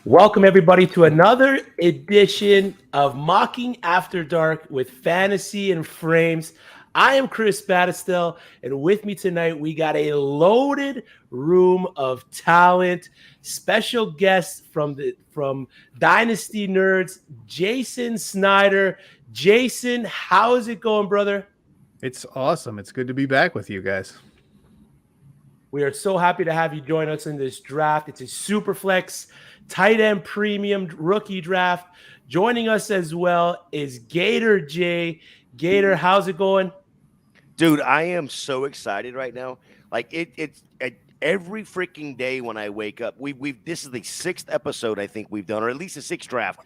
Welcome, everybody, to another edition of Mocking After Dark with Fantasy and Frames. I am Chris Battistel, and with me tonight, we got a loaded room of talent. Special guest from Dynasty Nerds, Jayson Snyder. Jayson, how is it going, brother? It's awesome. It's good to be back with you guys. We are so happy to have you join us in this draft. It's a SuperFlex tight end premium rookie draft. Joining us as well is Gator J. Gator, how's it going? Dude, I am so excited right now. Like it's every freaking day when I wake up. This is the 6th episode I think we've done, or at least the 6th draft.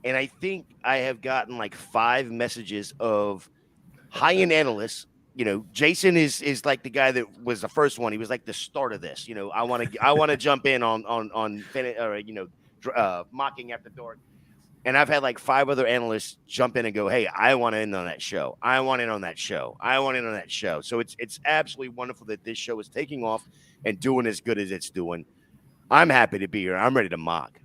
And I think I have gotten like 5 messages of high-end analysts. You know, Jayson is like the guy that was the first one. He was like the start of this. You know, I want to jump in on mocking after dark. And I've had like 5 other analysts jump in and go, "Hey, I want in on that show. I want in on that show. I want in on that show." So it's absolutely wonderful that this show is taking off and doing as good as it's doing. I'm happy to be here. I'm ready to mock.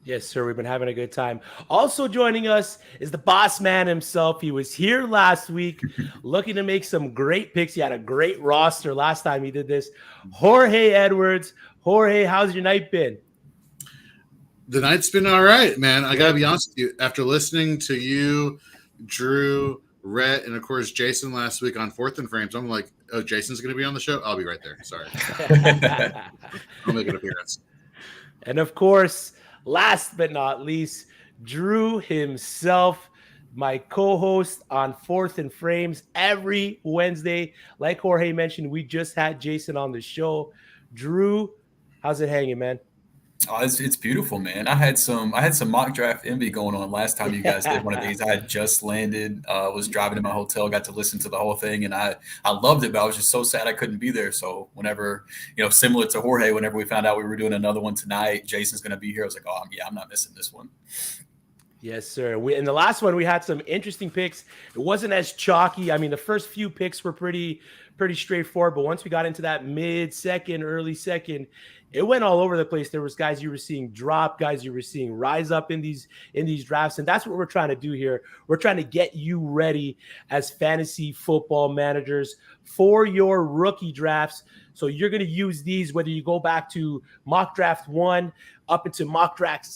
Yes, sir. We've been having a good time. Also joining us is the boss man himself. He was here last week looking to make some great picks. He had a great roster last time he did this. Jorge Edwards. Jorge, how's your night been? The night's been all right, man. I got to be honest with you. After listening to you, Drew, Rhett, and, of course, Jayson last week on Fourth and Frames, I'm like, oh, Jason's going to be on the show? I'll be right there. Sorry. I'll make an appearance. And, of course, last but not least, Drew himself, my co-host on Fourth and Frames every Wednesday. Like Jorge mentioned, we just had Jayson on the show. Drew, how's it hanging, man? Oh, it's beautiful, man. I had some mock draft envy going on last time you guys did one of these. I had just landed, was driving to my hotel, got to listen to the whole thing, and I loved it, but I was just so sad I couldn't be there. So whenever, similar to Jorge, whenever we found out we were doing another one tonight, Jason's going to be here. I was like, oh, yeah, I'm not missing this one. Yes, sir. In the last one, we had some interesting picks. It wasn't as chalky. I mean, the first few picks were pretty straightforward, but once we got into that mid-second, early second, it went all over the place. There was guys you were seeing drop, guys you were seeing rise up in these drafts, and that's what we're trying to do here. We're trying to get you ready as fantasy football managers for your rookie drafts. So you're going to use these whether you go back to mock draft 1 up into mock draft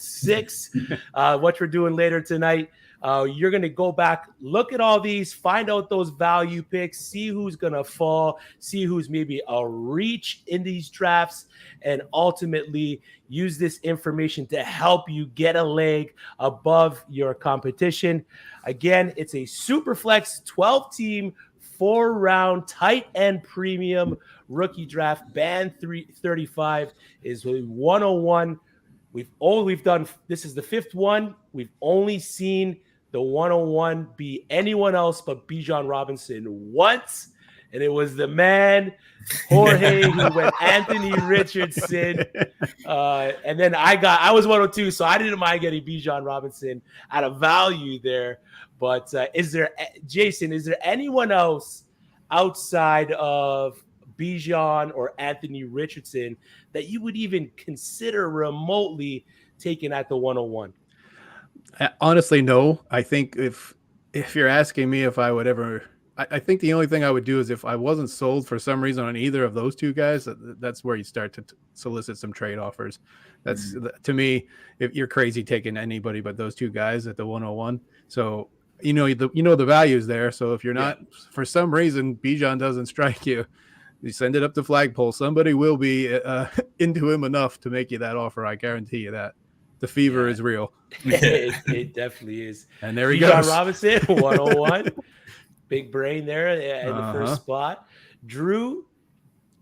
6, what we're doing later tonight. You're going to go back, look at all these, find out those value picks, see who's going to fall, see who's maybe a reach in these drafts, and ultimately use this information to help you get a leg above your competition. Again, it's a SuperFlex 12-team, 4-round tight end premium rookie draft. Band 335 is 101. We've done, this is the 5th one. We've only seen the 101 be anyone else but Bijan Robinson once, and it was the man Jorge who went Anthony Richardson, and then I was 102, so I didn't mind getting Bijan Robinson at a value there. But Jayson, is there anyone else outside of Bijan or Anthony Richardson that you would even consider remotely taking at the 101? Honestly, no. I think if you're asking me if I would ever, I think the only thing I would do is if I wasn't sold for some reason on either of those two guys, that's where you start to solicit some trade offers. That's to me, if you're crazy taking anybody but those two guys at the 101. So the value's there. So if you're not, for some reason, Bijan doesn't strike you, you send it up to flagpole. Somebody will be into him enough to make you that offer. I guarantee you that. The fever is real. It definitely is. And there he goes. Bijan Robinson, 101. Big brain there in the first spot. Drew,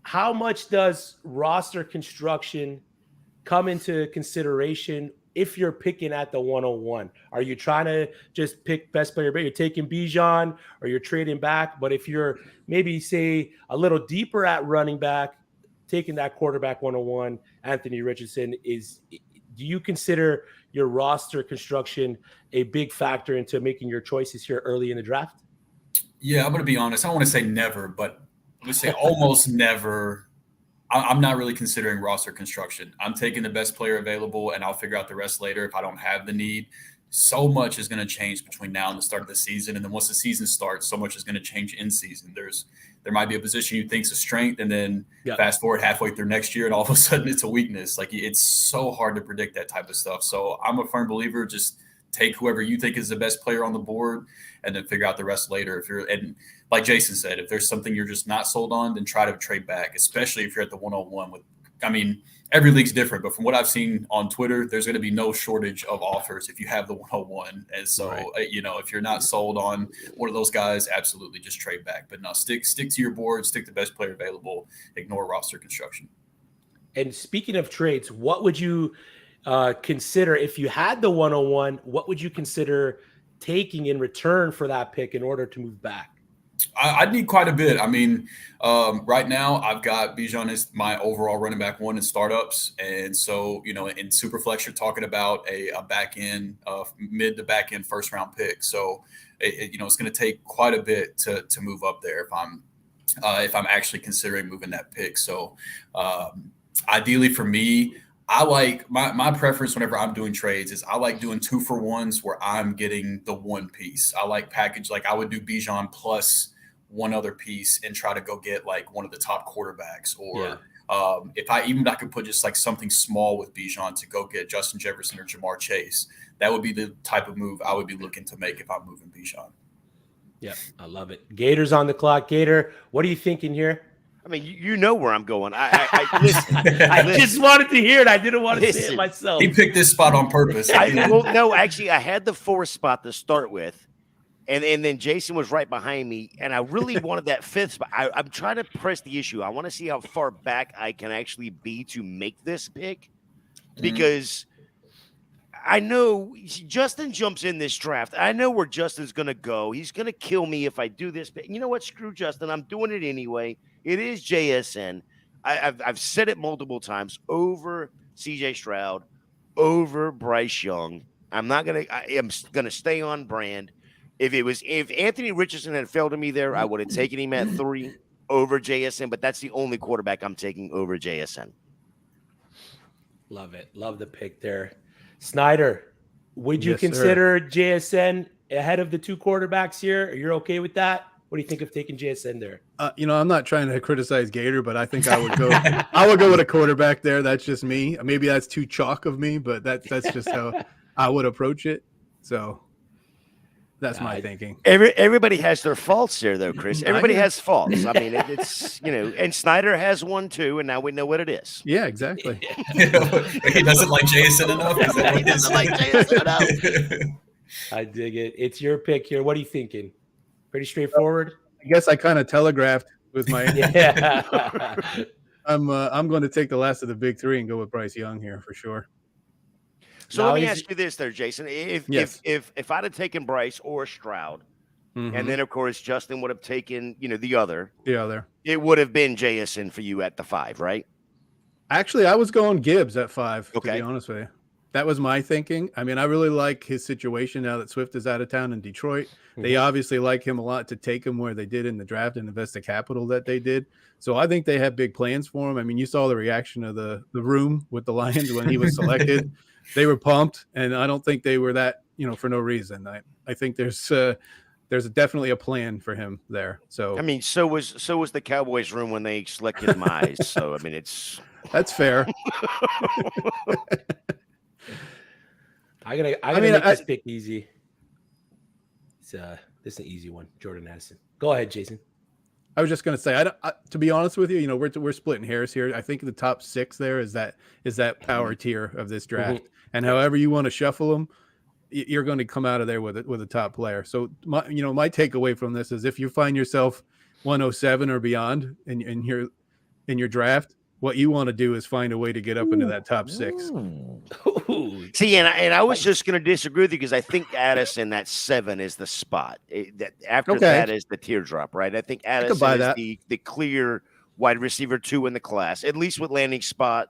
how much does roster construction come into consideration if you're picking at the 101? Are you trying to just pick best player? But you're taking Bijan or you're trading back. But if you're maybe, say, a little deeper at running back, taking that quarterback 101, Anthony Richardson, do you consider your roster construction a big factor into making your choices here early in the draft? Yeah, I'm going to be honest. I don't want to say never, but I'm going to say almost never. I'm not really considering roster construction. I'm taking the best player available, and I'll figure out the rest later if I don't have the need. So much is going to change between now and the start of the season, and then once the season starts, so much is going to change in season. There might be a position you think's a strength, and then fast forward halfway through next year, and all of a sudden it's a weakness. Like, it's so hard to predict that type of stuff. So I'm a firm believer, just take whoever you think is the best player on the board, and then figure out the rest later. And like Jayson said, if there's something you're just not sold on, then try to trade back, especially if you're at the 101 every league's different, but from what I've seen on Twitter, there's going to be no shortage of offers if you have the 101. And so, if you're not sold on one of those guys, absolutely just trade back. But no, stick to your board, stick the best player available, ignore roster construction. And speaking of trades, what would you consider if you had the 101? What would you consider taking in return for that pick in order to move back? I'd need quite a bit. Right now I've got Bijan as my overall running back one in startups. And so, in SuperFlex, you're talking about a back end, mid to back end first round pick. So, it's going to take quite a bit to move up there if I'm actually considering moving that pick. So, ideally for me, I like my preference whenever I'm doing trades is I like doing 2-for-1s where I'm getting the one piece. I like package, like I would do Bijan plus one other piece and try to go get like one of the top quarterbacks, or if I could put just like something small with Bijan to go get Justin Jefferson or Jamar Chase. That would be the type of move I would be looking to make if I'm moving Bijan. Yeah, I love it. Gator's on the clock. Gator, what are you thinking here? I mean, you know where I'm going. Listen, I just wanted to hear it. I didn't want to say it myself. He picked this spot on purpose. No, actually, I had the 4th spot to start with, and then Jayson was right behind me, and I really wanted that 5th spot. I'm trying to press the issue. I want to see how far back I can actually be to make this pick, because I know Justin jumps in this draft. I know where Justin's going to go. He's going to kill me if I do this. But you know what? Screw Justin. I'm doing it anyway. It is JSN. I've said it multiple times, over CJ Stroud, over Bryce Young. I am gonna stay on brand. If Anthony Richardson had failed to me there, I would have taken him at 3 over JSN. But that's the only quarterback I'm taking over JSN. Love it. Love the pick there. Snyder, would you consider JSN ahead of the 2 quarterbacks here? You're okay with that? What do you think of taking JSN there? I'm not trying to criticize Gator, but I think I would go. I would go with a quarterback there. That's just me. Maybe that's too chalk of me, but that's just how I would approach it. So that's my thinking. Everybody has their faults there, though, Chris. Everybody has faults. I mean, it's and Snyder has one too, and now we know what it is. Yeah, exactly. He doesn't like Jayson enough. He doesn't like Jayson enough. I dig it. It's your pick here. What are you thinking? Pretty straightforward. I guess I kind of telegraphed with my. Yeah. I'm going to take the last of the big 3 and go with Bryce Young here for sure. So let me ask you this, there, Jayson. If I'd have taken Bryce or Stroud, and then of course Justin would have taken the other, it would have been JSN for you at the 5, right? Actually, I was going Gibbs at 5. To be honest with you, that was my thinking. I mean, I really like his situation now that Swift is out of town in Detroit. They obviously like him a lot to take him where they did in the draft and invest the capital that they did. So I think they have big plans for him. I mean, you saw the reaction of the room with the Lions when he was selected. They were pumped, and I don't think they were that, for no reason. I think there's definitely a plan for him there. So I mean, so was the Cowboys room when they selected Mize. So I mean, that's fair. I gotta make this pick easy. This is an easy one. Jordan Addison. Go ahead, Jayson. I was just going to say, to be honest with you, we're splitting hairs here. I think the top 6 there is that power tier of this draft, and however you want to shuffle them, you're going to come out of there with a top player. So my takeaway from this is if you find yourself 107 or beyond in your draft, what you want to do is find a way to get up into that top 6. See, and I was just going to disagree with you because I think Addison, that 7 is the spot. That is the teardrop, right? I think Addison is the clear wide receiver 2 in the class, at least with landing spot.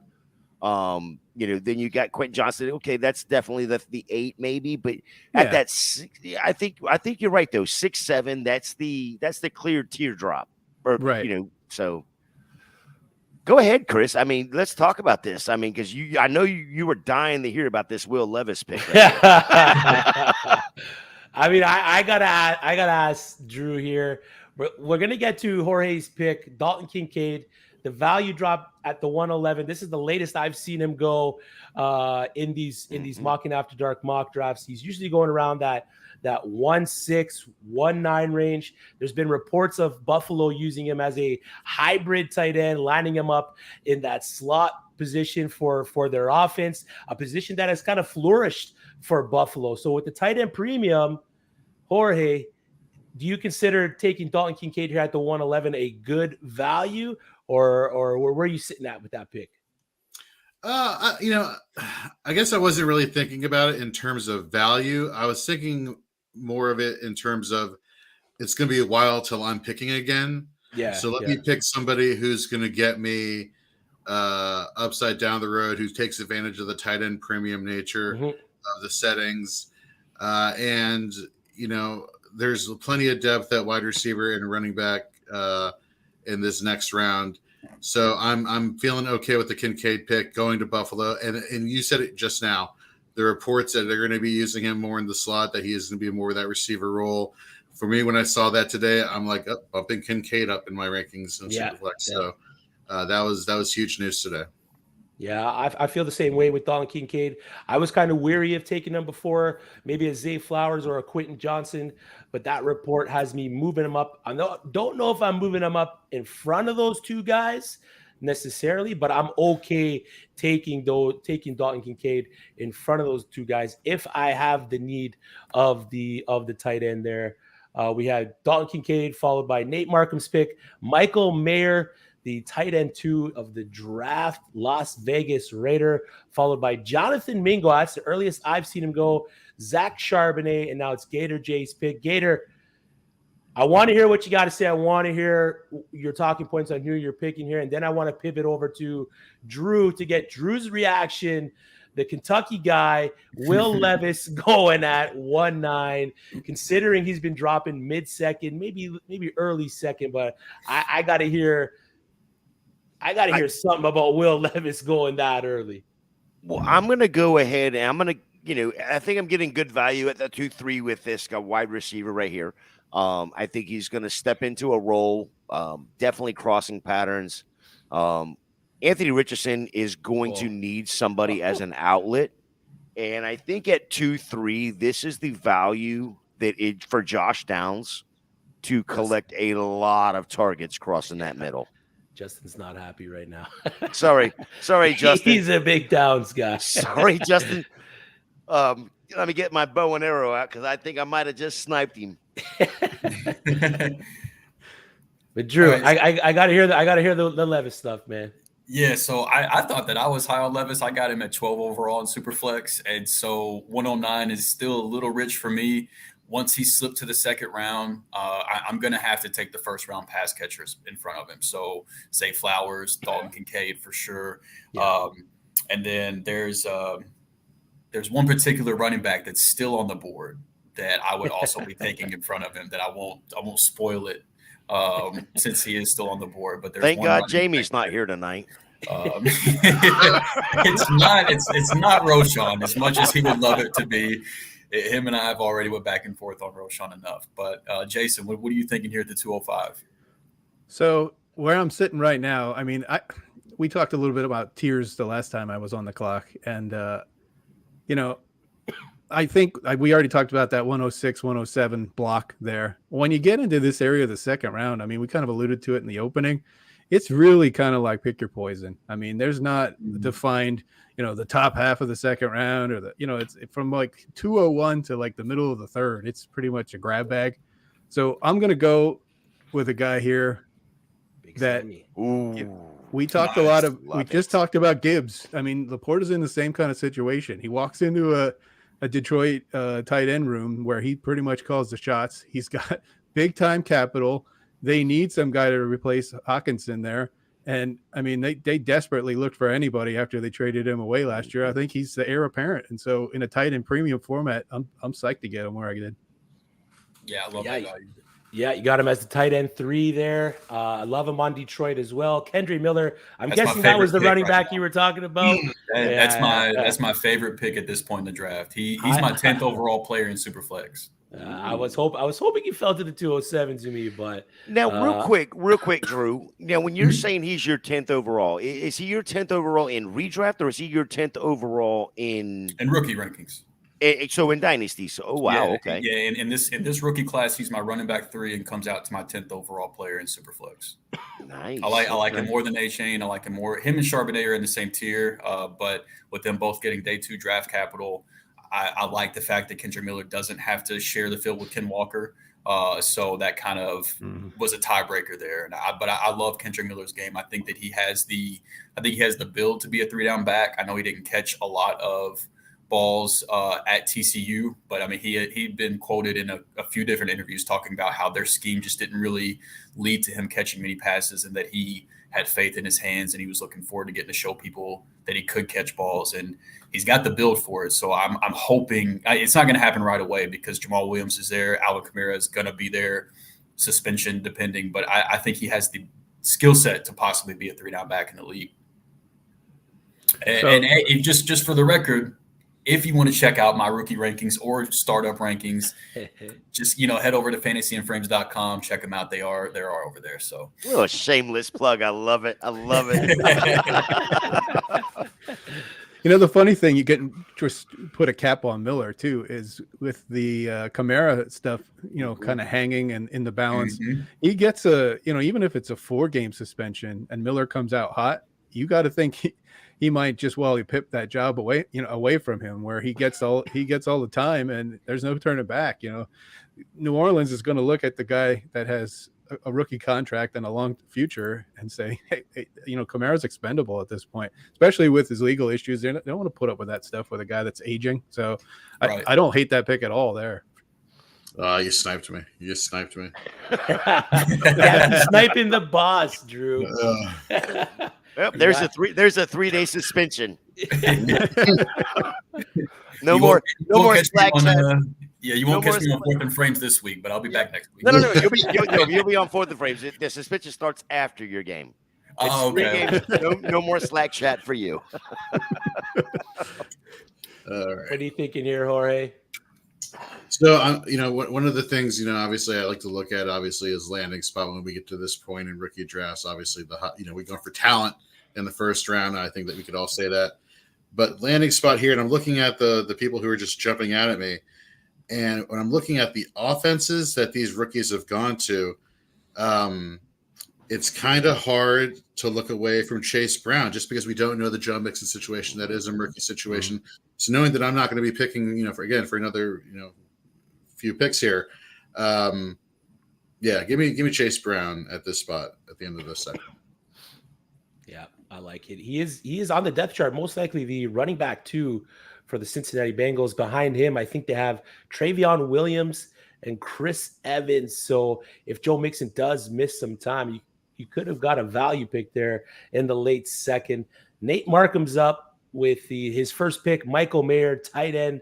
Then you got Quentin Johnson. Okay, that's definitely the 8 maybe, but at that 6, I think you're right though. 6, 7, that's the clear teardrop, right? So. Go ahead, Chris. I mean, let's talk about this. I mean, because I know you were dying to hear about this Will Levis pick. I mean, I gotta ask Drew here. We're gonna get to Jorge's pick, Dalton Kincaid. The value drop at the 111. This is the latest I've seen him go in these Mocking After Dark mock drafts. He's usually going around that 1.6, 1.9 range. There's been reports of Buffalo using him as a hybrid tight end, lining him up in that slot position for their offense, a position that has kind of flourished for Buffalo. So with the tight end premium, Jorge, do you consider taking Dalton Kincaid here at the 111 a good value, or where are you sitting at with that pick? I guess I wasn't really thinking about it in terms of value. I was thinking more of it in terms of it's going to be a while till I'm picking again. Yeah. So let me pick somebody who's going to get me upside down the road, who takes advantage of the tight end premium nature of the settings. And, there's plenty of depth at wide receiver and running back in this next round. So I'm feeling okay with the Kincaid pick going to Buffalo. And you said it just now. The reports that they're going to be using him more in the slot, that he is going to be more of that receiver role. For me, when I saw that today, I'm like bumping Kincaid up in my rankings in SuperFlex. So that was huge news today. Yeah, I feel the same way with Dalton Kincaid. I was kind of weary of taking him before, maybe a Zay Flowers or a Quentin Johnson, but that report has me moving him up. I don't know if I'm moving him up in front of those two guys necessarily, but I'm okay taking Dalton Kincaid in front of those two guys if I have the need of the tight end there. We had Dalton Kincaid followed by Nate Markham's pick, Michael Mayer, the tight end 2 of the draft, Las Vegas Raider, followed by Jonathan Mingo. That's the earliest I've seen him go. Zach Charbonnet, and now it's Gator J's pick. Gator, I want to hear what you got to say. I want to hear your talking points on who you're picking here, and then I want to pivot over to Drew to get Drew's reaction. The Kentucky guy, Will Levis, going at 1.9, considering he's been dropping mid-second, maybe early second, but I got to hear something about Will Levis going that early. Well, I'm going to go ahead and I'm going to, I think I'm getting good value at the 2-3 with this wide receiver right here. I think he's going to step into a role, definitely crossing patterns. Anthony Richardson is going to need somebody as an outlet. And I think at 2-3, this is the value for Josh Downs to collect a lot of targets crossing that middle. Justin's not happy right now. Sorry, Justin. He's a big Downs guy. Sorry, Justin. Let me get my bow and arrow out because I think I might have just sniped him. But Drew, right. I gotta hear the Levis stuff, man. Yeah, so I thought that I was high on Levis. I got him at 12 overall in SuperFlex, and so 109 is still a little rich for me. Once he slipped to the second round, I'm going to have to take the first round pass catchers in front of him. So say Flowers, Dalton Kincaid for sure. Yeah. And then there's one particular running back that's still on the board that I would also be taking in front of him that I won't spoil it since he is still on the board. But there's thank God Jamie's not here tonight. It's not Roshan as much as he would love it to be. Him and I have already went back and forth on Roshan enough. But Jayson, what are you thinking here at the 205? So where I'm sitting right now, I mean, we talked a little bit about tiers the last time I was on the clock. And, I think we already talked about that 106, 107 block there. When you get into this area of the second round, I mean, we kind of alluded to it in the opening. It's really kind of like pick your poison. I mean, there's not defined, the top half of the second round or it's from like 201 to like the middle of the third. It's pretty much a grab bag. So I'm going to go with a guy here that we talked a lot of. We just talked about Gibbs. I mean, Laporta's in the same kind of situation. He walks into a Detroit tight end room where he pretty much calls the shots. He's got big time capital. They need some guy to replace Hawkinson there. And I mean, they desperately looked for anybody after they traded him away last year. I think he's the heir apparent. And so in a tight end premium format, I'm psyched to get him where I did. Yeah, I love that value. Yeah, you got him as the tight end 3 there. I love him on Detroit as well. Kendry Miller, I'm That's my guessing that was the favorite pick running right back now. you were talking about. That's my favorite pick at this point in the draft. He's my 10th overall player in Superflex. I was hoping you fell to the 207 to me, but Now, real quick, Drew. Now, when you're saying he's your 10th overall, is he your 10th overall in redraft, or is he your 10th overall in rookie rankings? So in Dynasty. So, oh wow, yeah, okay. Yeah, in this rookie class, he's my running back 3 and comes out to my 10th overall player in Superflex. Nice. I like him more than A-Chain. I like him more. Him and Charbonnet are in the same tier, but with them both getting day 2 draft capital, I like the fact that Kendrick Miller doesn't have to share the field with Ken Walker. So that kind of was a tiebreaker there. But I love Kendrick Miller's game. I think he has the build to be a 3-down back. I know he didn't catch a lot of balls at TCU, but I mean he'd been quoted in a few different interviews talking about how their scheme just didn't really lead to him catching many passes, and that he had faith in his hands and he was looking forward to getting to show people that he could catch balls, and he's got the build for it. So I'm hoping it's not going to happen right away because Jamal Williams is there, Alvin Kamara is going to be there, suspension depending, but I think he has the skill set to possibly be a 3-down back in the league. And just for the record, if you want to check out my rookie rankings or startup rankings, just head over to fantasyandframes.com. Check them out. They are over there. So a shameless plug. I love it. The funny thing, you can just put a cap on Miller too, is with the Kamara stuff, kind of hanging and in the balance. He gets even if it's a 4-game suspension and Miller comes out hot, you got to think he might just pip that job away from him, where he gets all the time and there's no turning back. New Orleans is going to look at the guy that has a rookie contract and a long future and say, hey, Kamara's expendable at this point, especially with his legal issues. They don't want to put up with that stuff with a guy that's aging. So right. I don't hate that pick at all there. You sniped me. Yeah, sniping the boss, Drew. Yep, there's a 3-day suspension. No more Slack chat. You won't catch me on Fourth and Frames this week, but I'll be back next week. No. You'll be on Fourth and Frames. The suspension starts after your game. It's 3 games. No more Slack chat for you. All right. What are you thinking here, Jorge? So, one of the things, obviously I like to look at, is landing spot when we get to this point in rookie drafts. Obviously, we go for talent in the first round. I think that we could all say that. But landing spot here, and I'm looking at the people who are just jumping out at me. And when I'm looking at the offenses that these rookies have gone to, it's kind of hard to look away from Chase Brown just because we don't know the Joe Mixon situation. That is a rookie situation. So knowing that I'm not going to be picking, for another, few picks here. Give me Chase Brown at this spot at the end of this second. Yeah, I like it. He is on the depth chart, most likely the running back 2 for the Cincinnati Bengals. Behind him, I think they have Travion Williams and Chris Evans. So if Joe Mixon does miss some time, you could have got a value pick there in the late second. Nate Markham's up with his first pick, Michael Mayer, tight end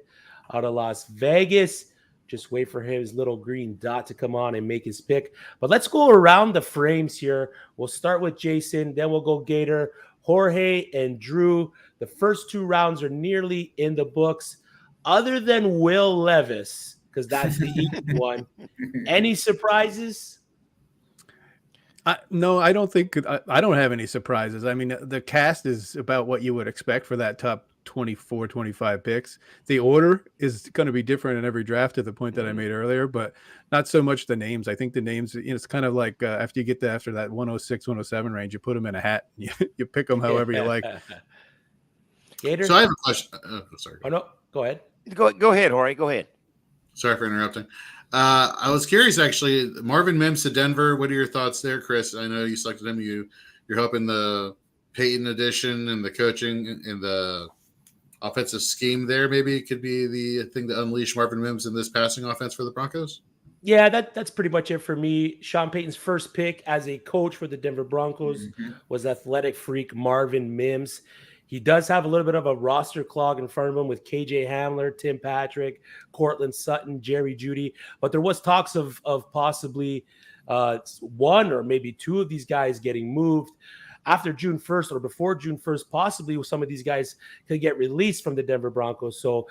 out of Las Vegas. Just wait for his little green dot to come on and make his pick. But let's go around the frames here. We'll start with Jason, then we'll go Gator, Jorge, and Drew. The first 2 rounds are nearly in the books. Other than Will Levis, because that's the easy one. Any surprises? No, I don't think I don't have any surprises. I mean, the cast is about what you would expect for that top 24, 25 picks. The order is going to be different in every draft to the point that I made earlier, but not so much the names. I think the names, it's kind of like after you get after that 106, 107 range, you put them in a hat. You pick them however you like. Gator? So I have a question. Sorry. Oh, no. Go ahead. Go ahead, Jorge. Go ahead. Sorry for interrupting. I was curious, actually. Marvin Mims to Denver. What are your thoughts there, Chris? I know you selected him. You're hoping the Peyton edition and the coaching and the offensive scheme there maybe could be the thing to unleash Marvin Mims in this passing offense for the Broncos? Yeah, that's pretty much it for me. Sean Payton's first pick as a coach for the Denver Broncos was athletic freak Marvin Mims. He does have a little bit of a roster clog in front of him with KJ Hamler, Tim Patrick, Cortland Sutton, Jerry Jeudy. But there was talks of possibly one or maybe two of these guys getting moved after June 1st or before June 1st. Possibly some of these guys could get released from the Denver Broncos. So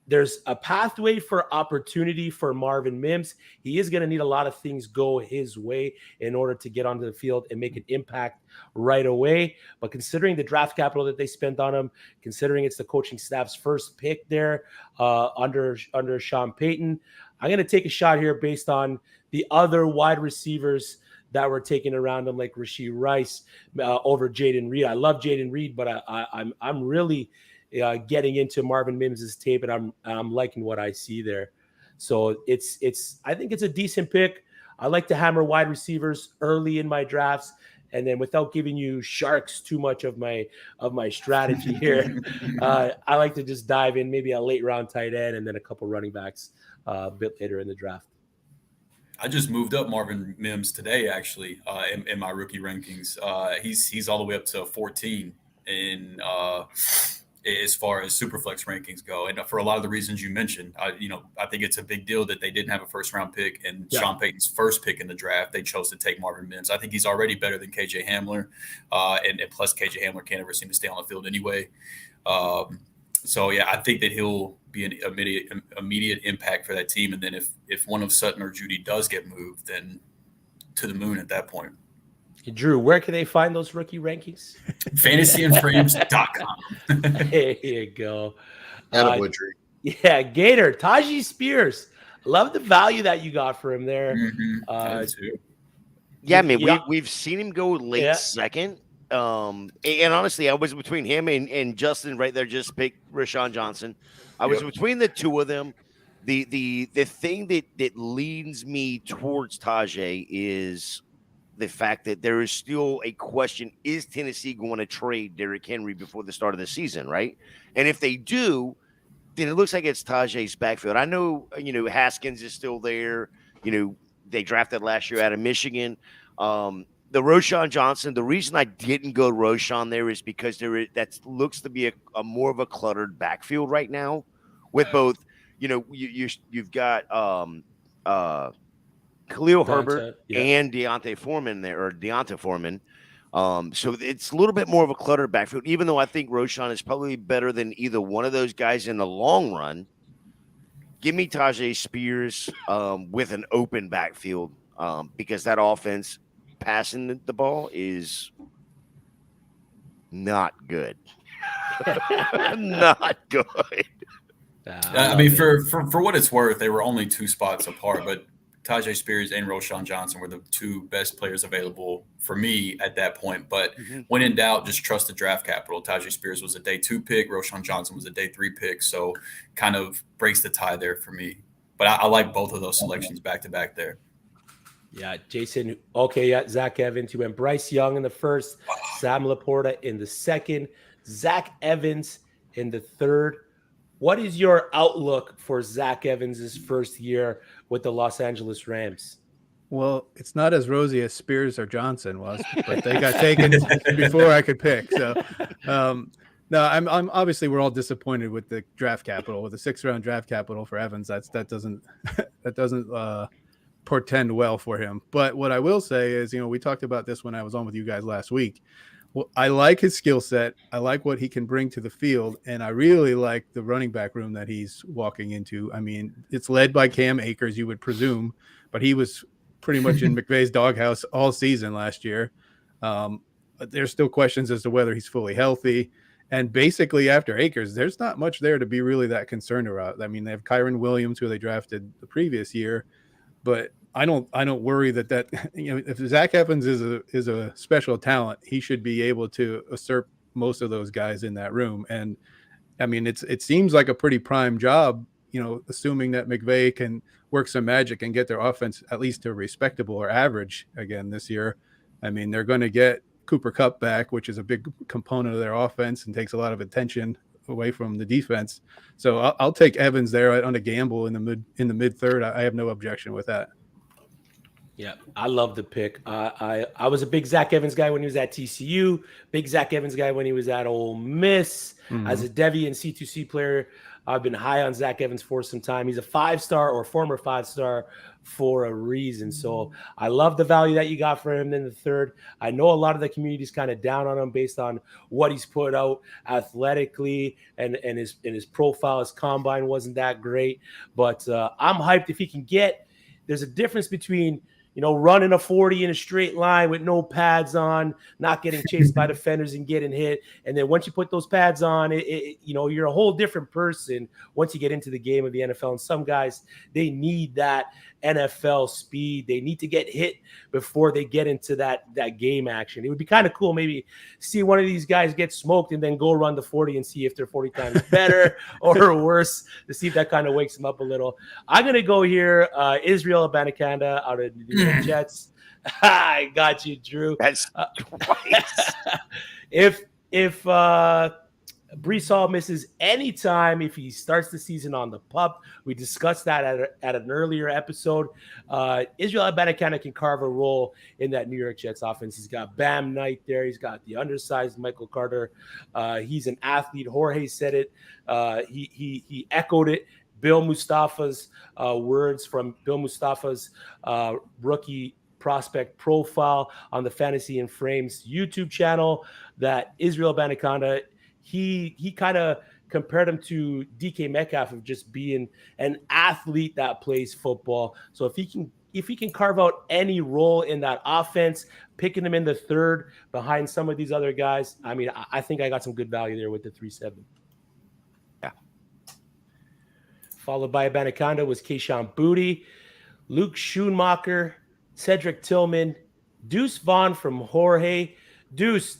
there's a pathway for opportunity for Marvin Mims. He is going to need a lot of things go his way in order to get onto the field and make an impact right away. But considering the draft capital that they spent on him, considering it's the coaching staff's first pick there under Sean Payton, I'm going to take a shot here based on the other wide receivers that were taken around him, like Rashee Rice over Jaden Reed. I love Jaden Reed, but I'm really getting into Marvin Mims' tape, and I'm liking what I see there. So I think it's a decent pick. I like to hammer wide receivers early in my drafts, and then without giving you sharks too much of my strategy here, I like to just dive in maybe a late round tight end and then a couple running backs a bit later in the draft. I just moved up Marvin Mims today, actually, in my rookie rankings. He's all the way up to 14 in as far as SuperFlex rankings go. And for a lot of the reasons you mentioned, I think it's a big deal that they didn't have a first-round pick and Sean Payton's first pick in the draft. They chose to take Marvin Mims. I think he's already better than KJ Hamler, and plus KJ Hamler can't ever seem to stay on the field anyway. So, yeah, I think that he'll be an immediate impact for that team. And then if one of Sutton or Jeudy does get moved, then to the moon at that point. Drew, where can they find those rookie rankings? FantasyandFrames.com. There you go. Attaboy, Drew. Yeah, Gator, Tajee Spears. Love the value that you got for him there. Yeah, I mean, we've seen him go late second. And honestly, I was between him and Justin right there. Just picked Rashawn Johnson. I was between the two of them. The thing that leads me towards Tajee is the fact that there is still a question: is Tennessee going to trade Derrick Henry before the start of the season? Right, and if they do, then it looks like it's Tajee's backfield. I know, Haskins is still there. They drafted last year out of Michigan. The Roschon Johnson, the reason I didn't go Roschon there is because that looks to be a more of a cluttered backfield right now with both, you've got Khalil Herbert and Deontay Foreman there, or Deonta Foreman. So it's a little bit more of a cluttered backfield, even though I think Roschon is probably better than either one of those guys in the long run. Give me Tajee Spears with an open backfield because that offense passing the ball is not good. Not good. I mean, for what it's worth, they were only 2 spots apart, but Tajee Spears and Roschon Johnson were the 2 best players available for me at that point. But when in doubt, just trust the draft capital. Tajee Spears was a day 2 pick. Roschon Johnson was a day 3 pick. So kind of breaks the tie there for me. But I like both of those selections back to back there. Yeah, Jason. Okay, yeah, Zach Evans. You went Bryce Young in the first, Sam Laporta in the second, Zach Evans in the third. What is your outlook for Zach Evans' first year with the Los Angeles Rams? Well, it's not as rosy as Spears or Johnson was, but they got taken before I could pick. So, no, I'm obviously we're all disappointed with the draft capital, with the 6th-round draft capital for Evans. That doesn't portend well for him. But what I will say is, we talked about this when I was on with you guys last week. Well, I like his skill set. I like what he can bring to the field, and I really like the running back room that he's walking into. I mean, it's led by Cam Akers, you would presume, but he was pretty much in McVay's doghouse all season last year. But there's still questions as to whether he's fully healthy. And basically, after Akers, there's not much there to be really that concerned about. I mean, they have Kyron Williams, who they drafted the previous year, but I don't worry that if Zach Evans is a special talent, he should be able to usurp most of those guys in that room. And I mean, it seems like a pretty prime job, assuming that McVay can work some magic and get their offense at least to respectable or average again this year. I mean, they're going to get Cooper Kupp back, which is a big component of their offense and takes a lot of attention away from the defense. So I'll take Evans there on a gamble in the mid third. I have no objection with that. Yeah, I love the pick. I was a big Zach Evans guy when he was at TCU, big Zach Evans guy when he was at Ole Miss. As a Devi and C2C player, I've been high on Zach Evans for some time. He's a 5-star or former 5-star for a reason. So I love the value that you got for him in the third. I know a lot of the community is kind of down on him based on what he's put out athletically and his profile. His combine wasn't that great, but I'm hyped if he can get. There's a difference between running a 40 in a straight line with no pads on, not getting chased by defenders and getting hit. And then once you put those pads on, you're a whole different person once you get into the game of the NFL. And some guys, they need that NFL speed. They need to get hit before they get into that game action. It would be kind of cool maybe see one of these guys get smoked and then go run the 40 and see if they're 40 times better or worse, to see if that kind of wakes them up a little. I'm going to go here, Israel Abanikanda out of the New York Jets. I got you, Drew. That's twice. If Brees Hall misses any time if he starts the season on the pup. We discussed that at an earlier episode. Israel Abanikanda can carve a role in that New York Jets offense. He's got Bam Knight there. He's got the undersized Michael Carter. He's an athlete. Jorge said it. He echoed it. Bill Mustafa's words from Bill Mustafa's rookie prospect profile on the Fantasy and Frames YouTube channel, that Israel Abanikanda, he kind of compared him to DK Metcalf of just being an athlete that plays football. So if he can carve out any role in that offense, picking him in the third behind some of these other guys, I mean, I think I got some good value there with the 3-7. Yeah. Followed by Abanikanda was Keyshawn Booty, Luke Schoonmaker, Cedric Tillman, Deuce Vaughn from Jorge. Deuce,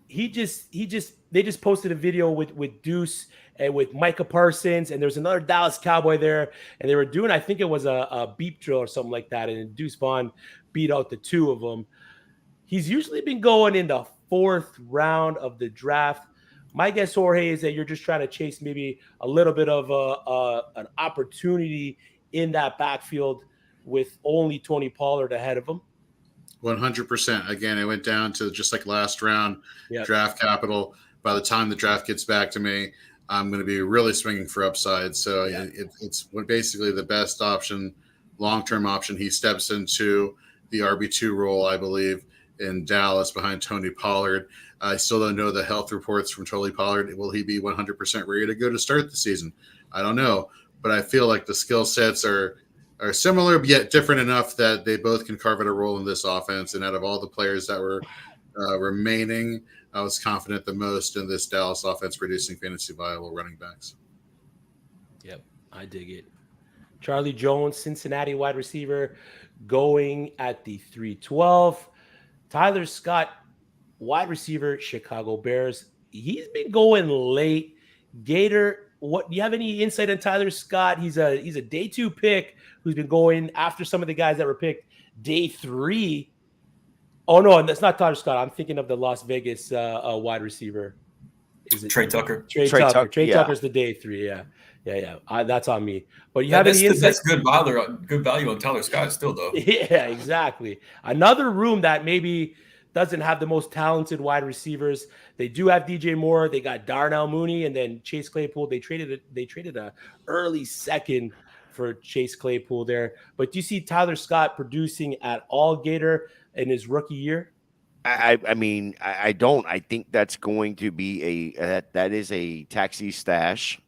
they just posted a video with Deuce and with Micah Parsons, and there's another Dallas Cowboy there, and they were doing, I think it was a beep drill or something like that, and Deuce Vaughn beat out the two of them. He's usually been going in the 4th round of the draft. My guess, Jorge, is that you're just trying to chase maybe a little bit of an opportunity in that backfield with only Tony Pollard ahead of him. 100%. Again, it went down to just like last round draft capital. By the time the draft gets back to me, I'm going to be really swinging for upside. So it's basically the best option, long-term option. He steps into the RB2 role, I believe, in Dallas behind Tony Pollard. I still don't know the health reports from Tony Pollard. Will he be 100% ready to go to start the season? I don't know. But I feel like the skill sets are similar, but yet different enough that they both can carve out a role in this offense. And out of all the players that were remaining, I was confident the most in this Dallas offense producing fantasy viable running backs. Yep, I dig it. Charlie Jones, Cincinnati wide receiver, going at the 312. Tyler Scott, wide receiver, Chicago Bears. He's been going late. Gator, what do you have any insight on Tyler Scott? He's a day 2 pick who's been going after some of the guys that were picked day 3. Oh no, and that's not Tyler Scott. I'm thinking of the Las Vegas wide receiver. Is it Trey Tucker? Trey Tucker. Trey Tucker's the day 3. Yeah. That's on me. But you have any insight? That's good value on Tyler Scott still, though. Yeah, exactly. Another room that maybe doesn't have the most talented wide receivers. They do have DJ Moore. They got Darnell Mooney and then Chase Claypool. They traded a early second for Chase Claypool there. But do you see Tyler Scott producing at all, Gator, in his rookie year? I mean, I don't. I think that's going to be that is a taxi stash.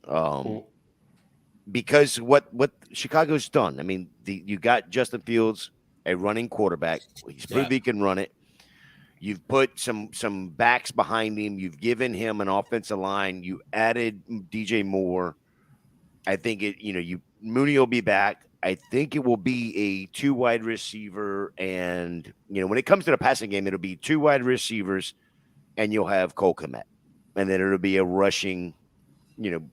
Because what Chicago's done. I mean, you got Justin Fields, a running quarterback. He's proved he can run it. You've put some backs behind him. You've given him an offensive line. You added DJ Moore. I think Mooney will be back. I think it will be a 2 wide receiver. And, when it comes to the passing game, it'll be 2 wide receivers and you'll have Cole Kmet. And then it'll be a rushing,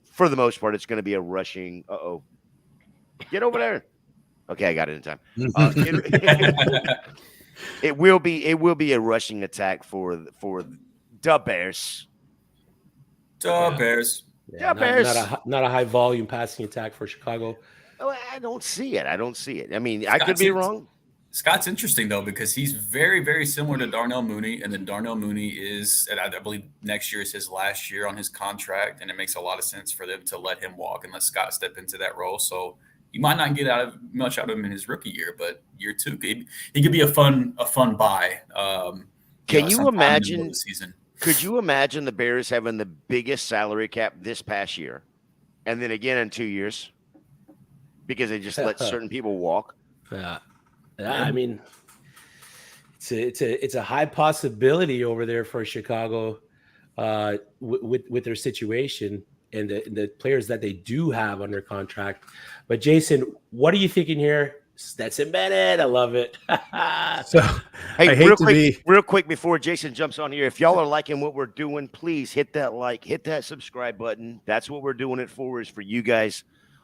for the most part, it's going to be a rushing. Uh-oh. Get over there. Okay, I got it in time. It will be a rushing attack for the Bears. Bears. Yeah, not a high volume passing attack for Chicago. Oh, I don't see it. I mean, I could be wrong. Scott's interesting though because he's very, very similar to Darnell Mooney, and then Darnell Mooney is, and I believe next year is his last year on his contract, and it makes a lot of sense for them to let him walk and let Scott step into that role. So you might not get much out of him in his rookie year, but year two, he could be a fun buy. Can you imagine? Could you imagine the Bears having the biggest salary cap this past year, and then again in 2 years, because they just let certain people walk? Yeah. I mean, it's a high possibility over there for Chicago with their situation and the players that they do have under contract. But Jayson, what are you thinking here? Stetson Bennett, I love it. So hey, I hate real quick before Jayson jumps on here, if y'all are liking what we're doing, please hit that like, hit that subscribe button. That's what we're doing it for, is for you guys.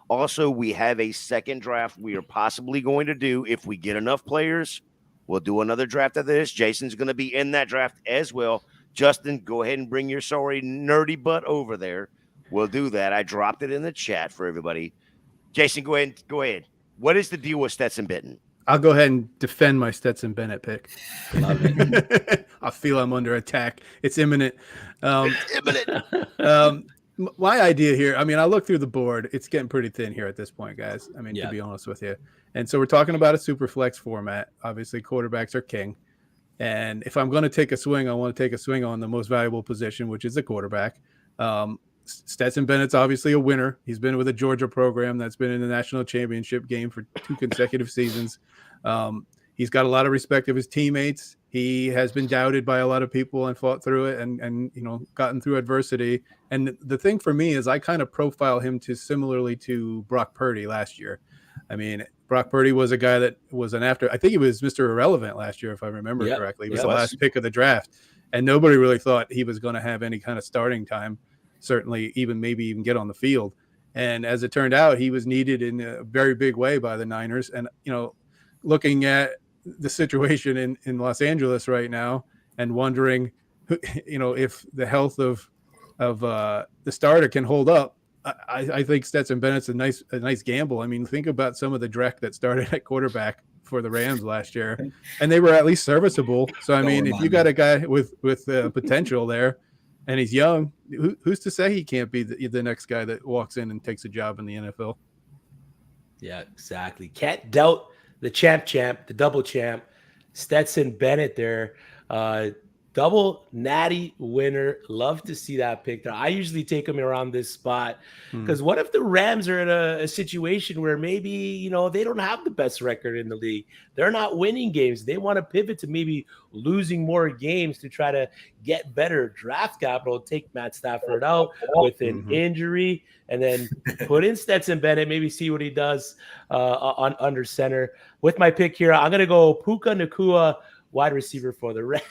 Also, we have a second draft we are possibly going to do. If we get enough players, we'll do another draft of this. Jayson's going to be in that draft as well. Justin, go ahead and bring your sorry nerdy butt over there. We'll do that. I dropped it in the chat for everybody. Jayson, go ahead. What is the deal with Stetson Bennett? I'll go ahead and defend my Stetson Bennett pick. Love it. I feel I'm under attack. It's imminent. It's imminent. My idea here, I mean, I look through the board. It's getting pretty thin here at this point, guys. I mean, to be honest with you. And so we're talking about a super flex format. Obviously, quarterbacks are king. And if I'm going to take a swing, I want to take a swing on the most valuable position, which is the quarterback. Stetson Bennett's obviously a winner. He's been with a Georgia program that's been in the national championship game for 2 consecutive seasons. He's got a lot of respect of his teammates. He has been doubted by a lot of people and fought through it and gotten through adversity. And the thing for me is I kind of profile him similarly to Brock Purdy last year. I mean, Brock Purdy was a guy that was I think he was Mr. Irrelevant last year, if I remember correctly. He was the last pick of the draft. And nobody really thought he was going to have any kind of starting time, certainly maybe even get on the field. And as it turned out, he was needed in a very big way by the Niners. And, looking at the situation in Los Angeles right now and wondering, if the health of the starter can hold up, I think Stetson Bennett's a nice gamble. I mean, think about some of the dreck that started at quarterback for the Rams last year, and they were at least serviceable. So, I mean, if you got a guy with potential there and he's young, who's to say he can't be the next guy that walks in and takes a job in the NFL? Yeah, exactly. Can't doubt the champ, the double champ, Stetson Bennett there. Double natty winner. Love to see that pick there. I usually take him around this spot because what if the Rams are in a situation where maybe, they don't have the best record in the league. They're not winning games. They want to pivot to maybe losing more games to try to get better draft capital, take Matt Stafford out with an injury, and then put in Stetson Bennett, maybe see what he does on under center. With my pick here, I'm going to go Puka Nacua, wide receiver for the Reds.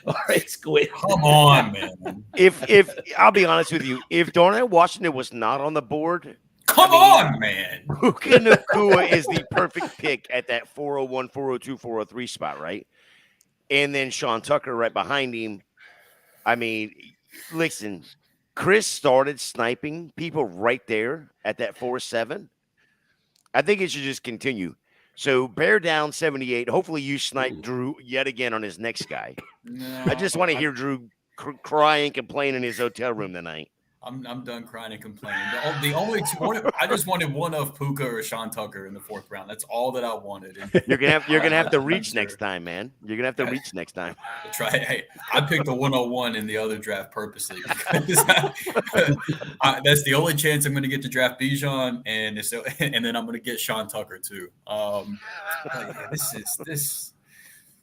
All right, Squid. Come on, man. If I'll be honest with you, if Darnell Washington was not on the board, Come on, man. Puka Nacua is the perfect pick at that 401, 402, 403 spot, right? And then Sean Tucker right behind him. I mean, listen, Chris started sniping people right there at that 4-7. I think it should just continue. So bear down 78. Hopefully you snipe Drew yet again on his next guy. No, I just want to hear Drew cry and complain in his hotel room tonight. I'm done crying and complaining. The only two, I just wanted one of Puka or Sean Tucker in the 4th round. That's all that I wanted. And You're gonna have to reach next time, man. You're gonna have to reach next time. Try. Hey, I picked the 101 in the other draft purposely because that's the only chance I'm going to get to draft Bijan, and then I'm going to get Sean Tucker too.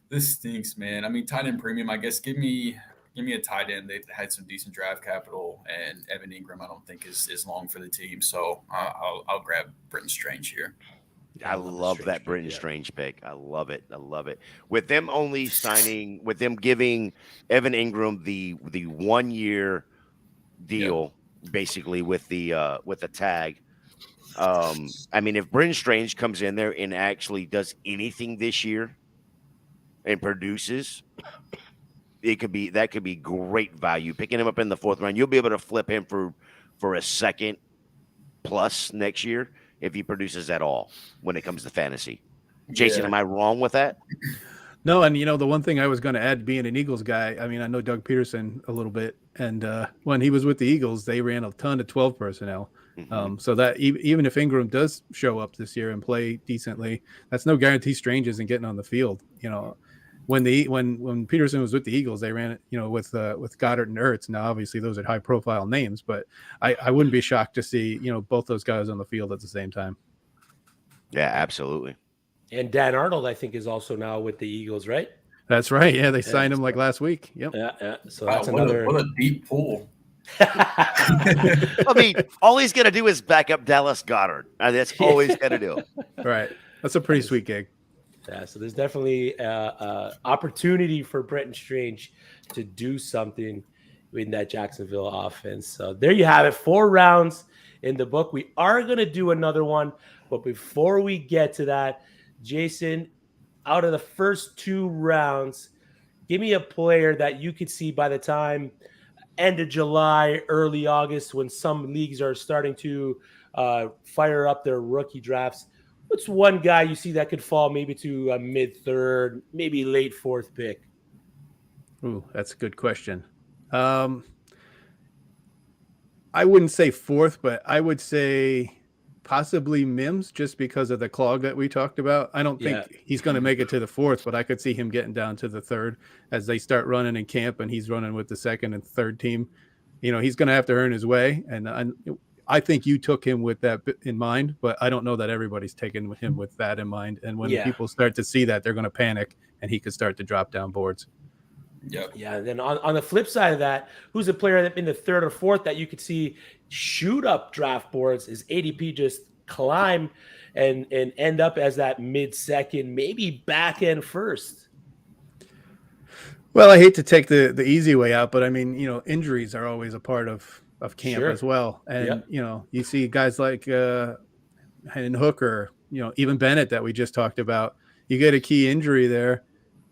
This stinks, man. I mean, tight end premium. I guess give me a tight end. They've had some decent draft capital, and Evan Ingram I don't think is long for the team. So I'll grab Britton Strange here. I love that Britton Strange pick. I love it. With them only signing, with them giving Evan Ingram the 1-year deal, basically with the tag. I mean, if Britton Strange comes in there and actually does anything this year and produces, that could be great value. Picking him up in the 4th round, you'll be able to flip him for a second plus next year if he produces at all when it comes to fantasy. Jason, Yeah. am I wrong with that? No, and the one thing I was going to add, being an Eagles guy, I mean, I know Doug Peterson a little bit, and when he was with the Eagles, they ran a ton of 12 personnel. Mhm. So that even if Ingram does show up this year and play decently, that's no guarantee Strange isn't getting on the field. When Peterson was with the Eagles, they ran it, with Goddard and Ertz. Now, obviously, those are high profile names, but I wouldn't be shocked to see both those guys on the field at the same time. Yeah, absolutely. And Dan Arnold, I think, is also now with the Eagles, right? That's right. Yeah, they signed him like last week. Yep. Yeah. So Wow, that's what another. a deep pool. I mean, all he's going to do is back up Dallas Goddard. That's all he's going to do. Right. That's a pretty sweet gig. Yeah, so there's definitely opportunity for Brenton Strange to do something in that Jacksonville offense. So there you have it. 4 rounds in the book. We are going to do another one, but before we get to that, Jason, out of the first 2 rounds, give me a player that you could see by the time end of July, early August, when some leagues are starting to fire up their rookie drafts. What's one guy you see that could fall maybe to a mid-third, maybe late 4th pick? Ooh, that's a good question. I wouldn't say 4th, but I would say possibly Mims, just because of the clog that we talked about. I don't think he's going to make it to the 4th, but I could see him getting down to the 3rd as they start running in camp and he's running with the 2nd and 3rd team. He's going to have to earn his way. And I think you took him with that in mind, but I don't know that everybody's taken him with that in mind. And when people start to see that, they're going to panic and he could start to drop down boards. Yep. Yeah. And then on the flip side of that, who's a player that in the 3rd or 4th that you could see shoot up draft boards, is ADP just climb and end up as that mid-2nd, maybe back-end 1st? Well, I hate to take the easy way out, but I mean, injuries are always a part of camp as well. And, you see guys like Hendon Hooker, even Bennett that we just talked about. You get a key injury there,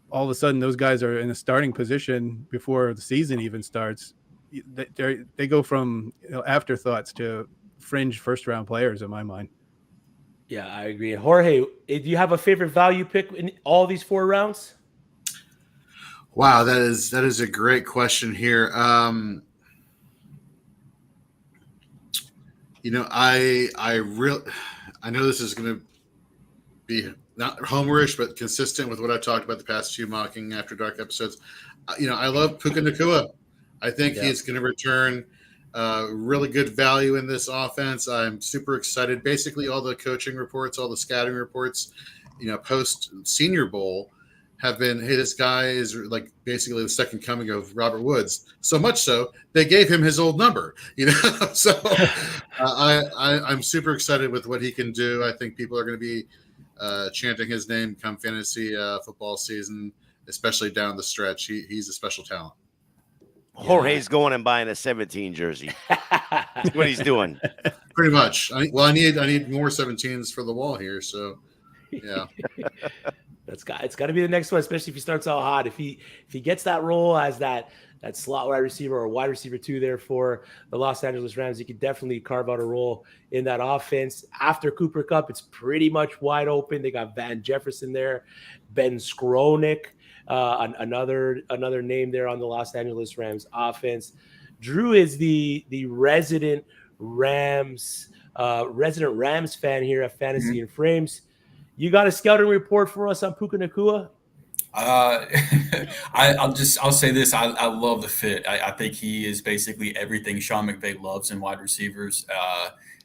all of a sudden those guys are in a starting position before the season even starts. They go from afterthoughts to fringe first-round players in my mind. Yeah, I agree. And Jorge, do you have a favorite value pick in all these 4 rounds? Wow, that is a great question here. I know this is going to be not homerish, but consistent with what I talked about the past 2 Mocking After Dark episodes. I love Puka Nacua. I think he's going to return really good value in this offense. I'm super excited. Basically, all the coaching reports, all the scouting reports, post Senior Bowl have been, hey, this guy is like basically the second coming of Robert Woods. So much so they gave him his old number. So I'm super excited with what he can do. I think people are going to be chanting his name come fantasy football season, especially down the stretch. He's a special talent. Jorge's going and buying a 17 jersey. That's what he's doing. Pretty much. I need more 17s for the wall here. So, yeah. It's got to be the next one, especially if he starts out hot. If he gets that role as that slot wide receiver or wide receiver 2 there for the Los Angeles Rams, he could definitely carve out a role in that offense. After Cooper Kupp, it's pretty much wide open. They got Van Jefferson there, Ben Skronik, another name there on the Los Angeles Rams offense. Drew is the resident Rams fan here at Fantasy and Frames. You got a scouting report for us on Puka Nacua? I'll say this. I love the fit. I think he is basically everything Sean McVay loves in wide receivers.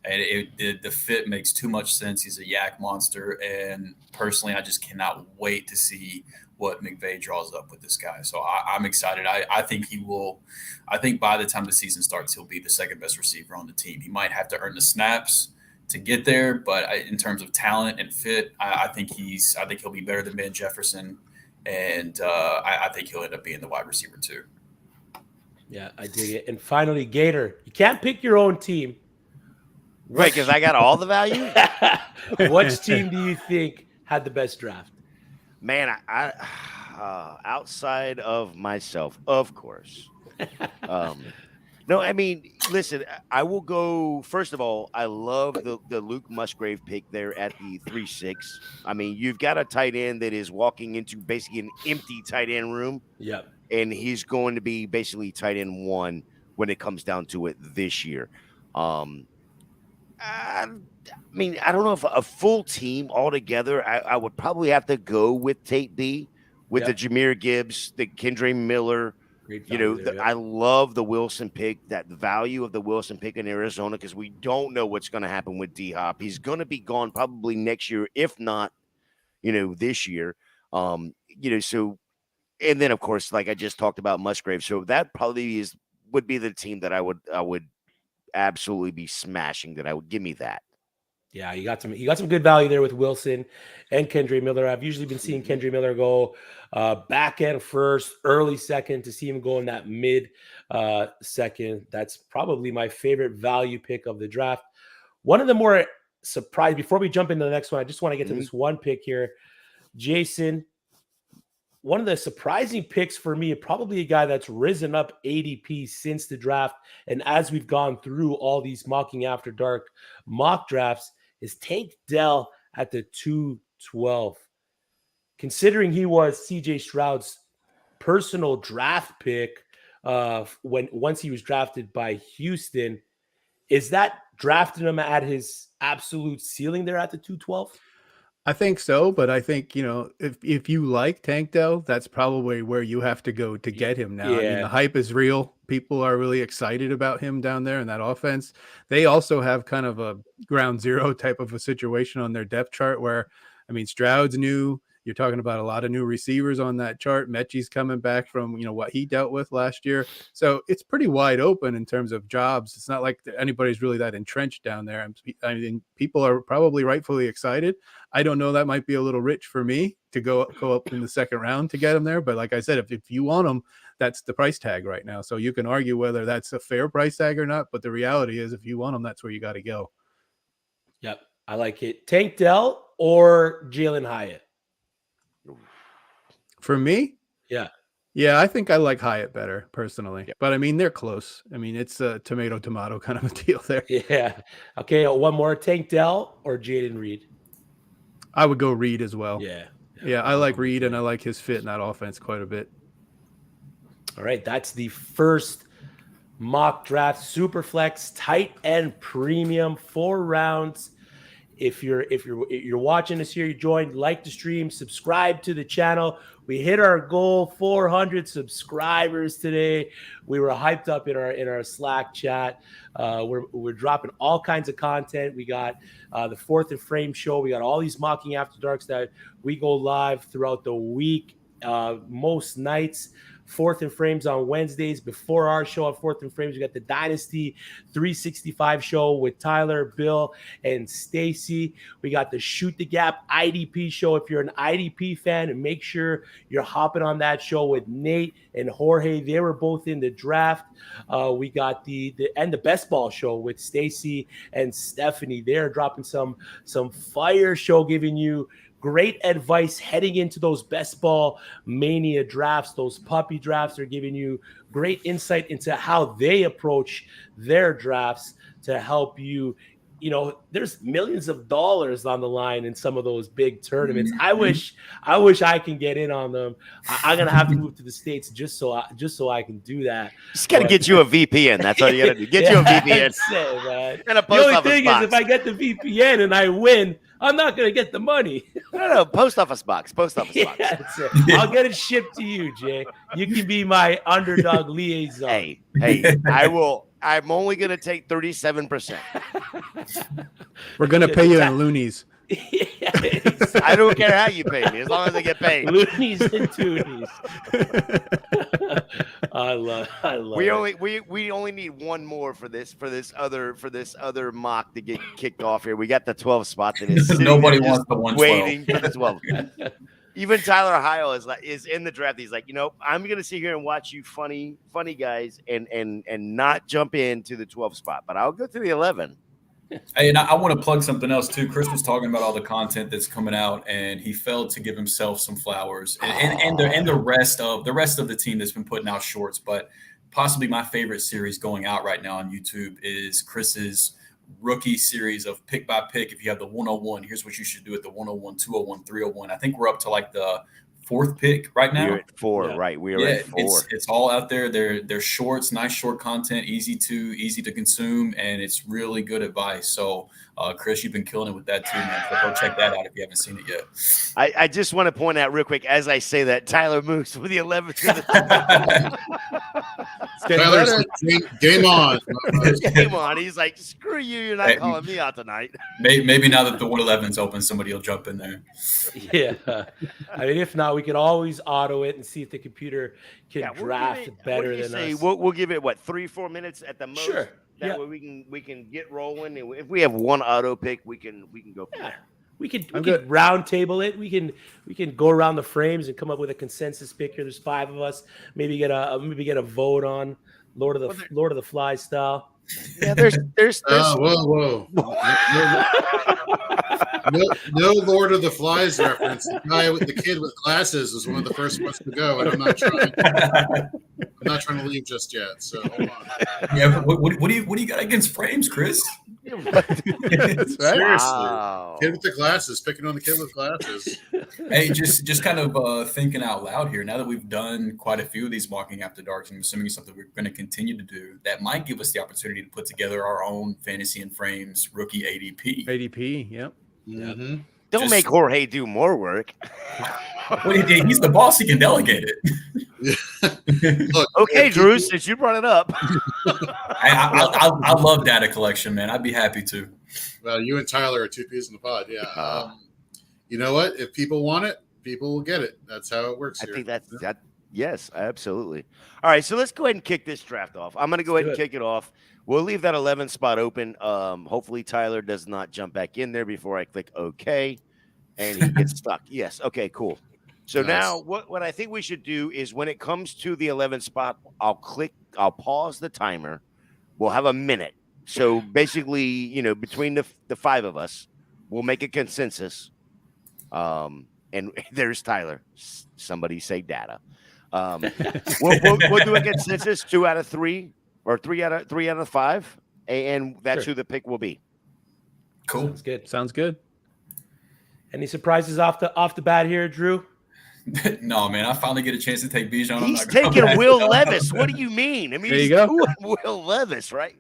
And the fit makes too much sense. He's a yak monster. And personally, I just cannot wait to see what McVay draws up with this guy. So I'm excited. I think he will. I think by the time the season starts, he'll be the 2nd best receiver on the team. He might have to earn the snaps to get there, but in terms of talent and fit, I think he'll be better than Ben Jefferson, and I think he'll end up being the wide receiver 2. Yeah, I dig it. And finally, Gator, you can't pick your own team. Right, because I got all the value? Which team do you think had the best draft? Man, I outside of myself, of course. No, I mean, listen, I will go. First of all, I love the Luke Musgrave pick there at the 3-6. I mean, you've got a tight end that is walking into basically an empty tight end room, Yep. and he's going to be basically tight end 1 when it comes down to it this year. I mean, I don't know if a full team altogether, I would probably have to go with Tate B, with the Jahmyr Gibbs, the Kendre Miller. I love the Wilson pick, that value of the Wilson pick in Arizona, because we don't know what's going to happen with D-Hop. He's going to be gone probably next year, if not, this year. So, and then of course, like I just talked about Musgrave. So that probably would be the team that I would absolutely be smashing. That I would give me that. Yeah, you got some good value there with Wilson and Kendre Miller. I've usually been seeing Kendre Miller go back end first, early second, to see him go in that mid second. That's probably my favorite value pick of the draft. One of the more surprised, before we jump into the next one, I just want to get to this one pick here. Jayson, one of the surprising picks for me, probably a guy that's risen up ADP since the draft. And as we've gone through all these Mocking After Dark mock drafts, is Tank Dell at the 212. Considering he was CJ Stroud's personal draft pick once he was drafted by Houston, is that drafting him at his absolute ceiling there at the 212? I think so, but I think, if you like Tank Dell, that's probably where you have to go to get him now. Yeah. I mean, the hype is real. People are really excited about him down there in that offense. They also have kind of a ground zero type of a situation on their depth chart where, I mean, Stroud's new. You're talking about a lot of new receivers on that chart. Mechie's coming back from, what he dealt with last year. So it's pretty wide open in terms of jobs. It's not like anybody's really that entrenched down there. I mean, people are probably rightfully excited. I don't know. That might be a little rich for me to go up in the second round to get him there. But like I said, if you want him, that's the price tag right now. So you can argue whether that's a fair price tag or not. But the reality is, if you want him, that's where you got to go. Yep. I like it. Tank Dell or Jalen Hyatt? For me? Yeah. Yeah, I think I like Hyatt better personally. Yep. But I mean, they're close. I mean, it's a tomato kind of a deal there. Yeah. Okay, one more. Tank Dell or Jaden Reed? I would go Reed as well. Yeah, I like Reed, and I like his fit in that offense quite a bit. All right, that's the first mock draft, SuperFlex tight end premium, 4 rounds. If you're watching us here, you joined, like the stream, subscribe to the channel. We hit our goal, 400 subscribers today. We were hyped up in our Slack chat. We're dropping all kinds of content. We got the Fourth and Frame show. We got all these Mocking After Darks that we go live throughout the week, most nights. Fourth and Frames on Wednesdays. Before our show on Fourth and Frames, we got the Dynasty 365 show with Tyler, Bill, and Stacy. We got the Shoot the Gap IDP show. If you're an IDP fan, make sure you're hopping on that show with Nate and Jorge. They were both in the draft. We got the Best Ball show with Stacy and Stephanie. They're dropping some fire show, giving you great advice heading into those best ball mania drafts, those puppy drafts. They're giving you great insight into how they approach their drafts to help you. There's millions of dollars on the line in some of those big tournaments. I wish I can get in on them. I'm gonna have to move to the States just so I can do that. Just gotta get you a VPN. That's all you gotta do. Get you a VPN. Man. And a the post only office thing box. is, if I get the VPN and I win, I'm not gonna get the money. No, post office box. Post office box. That's it. I'll get it shipped to you, Jay. You can be my underdog liaison. Hey, I will. I'm only going to take 37%. We're going to pay you in loonies. I don't care how you pay me, as long as I get paid. Loonies and toonies. I love we only need one more for this other mock to get kicked off here. We got the 12 spot that is nobody wants the 112. Waiting for the 12. Even Tyler Heil is in the draft. He's like, I'm going to sit here and watch you funny guys and not jump into the 12 spot, but I'll go to the 11. Hey, and I want to plug something else too. Chris was talking about all the content that's coming out, and he failed to give himself some flowers, and the rest of the team that's been putting out shorts. But possibly my favorite series going out right now on YouTube is Chris's rookie series of pick by pick. If you have the 101, here's what you should do at the 101, 201, 301. I think we're up to like the 4th pick right now. We're at 4, Yeah. right? We're at 4. It's all out there. They're shorts, nice short content, easy to consume, and it's really good advice. So, Chris, you've been killing it with that too, man. So go check that out if you haven't seen it yet. I just want to point out real quick as I say that Tyler moves with the 11th. Tyler's like, game on. Game on. He's like, screw you. You're not calling me out tonight. Maybe now that the 111's open, somebody will jump in there. Yeah. I mean, if not, we could always auto it and see if the computer can draft better than us. We'll give it, 3-4 minutes at the most? Sure. That way we can get rolling. And if we have one auto pick, we can go from there. We could round table it. We can go around the frames and come up with a consensus pick here. There's 5 of us. Maybe get a vote on Lord of the Flies style. Yeah, there's whoa. No Lord of the Flies reference. The guy with the kid with glasses was one of the first ones to go, and I'm not trying to leave just yet. So hold on. Yeah, what do you got against frames, Chris? Seriously, Wow. kid with the glasses, picking on the kid with glasses. Hey, just kind of thinking out loud here. Now that we've done quite a few of these mocking after darks, and I'm assuming it's something we're going to continue to do, that might give us the opportunity to put together our own fantasy and frames rookie ADP. ADP, yep. Mm-hmm. Don't make Jorge do more work. What do you think? He's the boss. He can delegate it. Look, Okay, Drew, since you brought it up. I love data collection, man. I'd be happy to. Well, you and Tyler are 2 peas in the pod. Yeah. You know what? If people want it, people will get it. That's how it works. I here. think that. Yes, absolutely. All right, so let's go ahead and kick this draft off. I'm going to go ahead and kick it off. We'll leave that 11th spot open. Hopefully, Tyler does not jump back in there before I click OK, and he gets stuck. Yes. Okay. Cool. So Nice. now, what I think we should do is when it comes to the 11th spot, I'll pause the timer. We'll have a minute. So basically, between the 5 of us, we'll make a consensus. And there's Tyler. Somebody say data. We'll do a consensus 2 out of 3 or 3 out of 5, and that's who the pick will be. Cool. Sounds good. Any surprises off the bat here, Drew? No, man. I finally get a chance to take Bijan. He's taking Will Levis. What do you mean? I mean, There you he's go. doing Will Levis, right?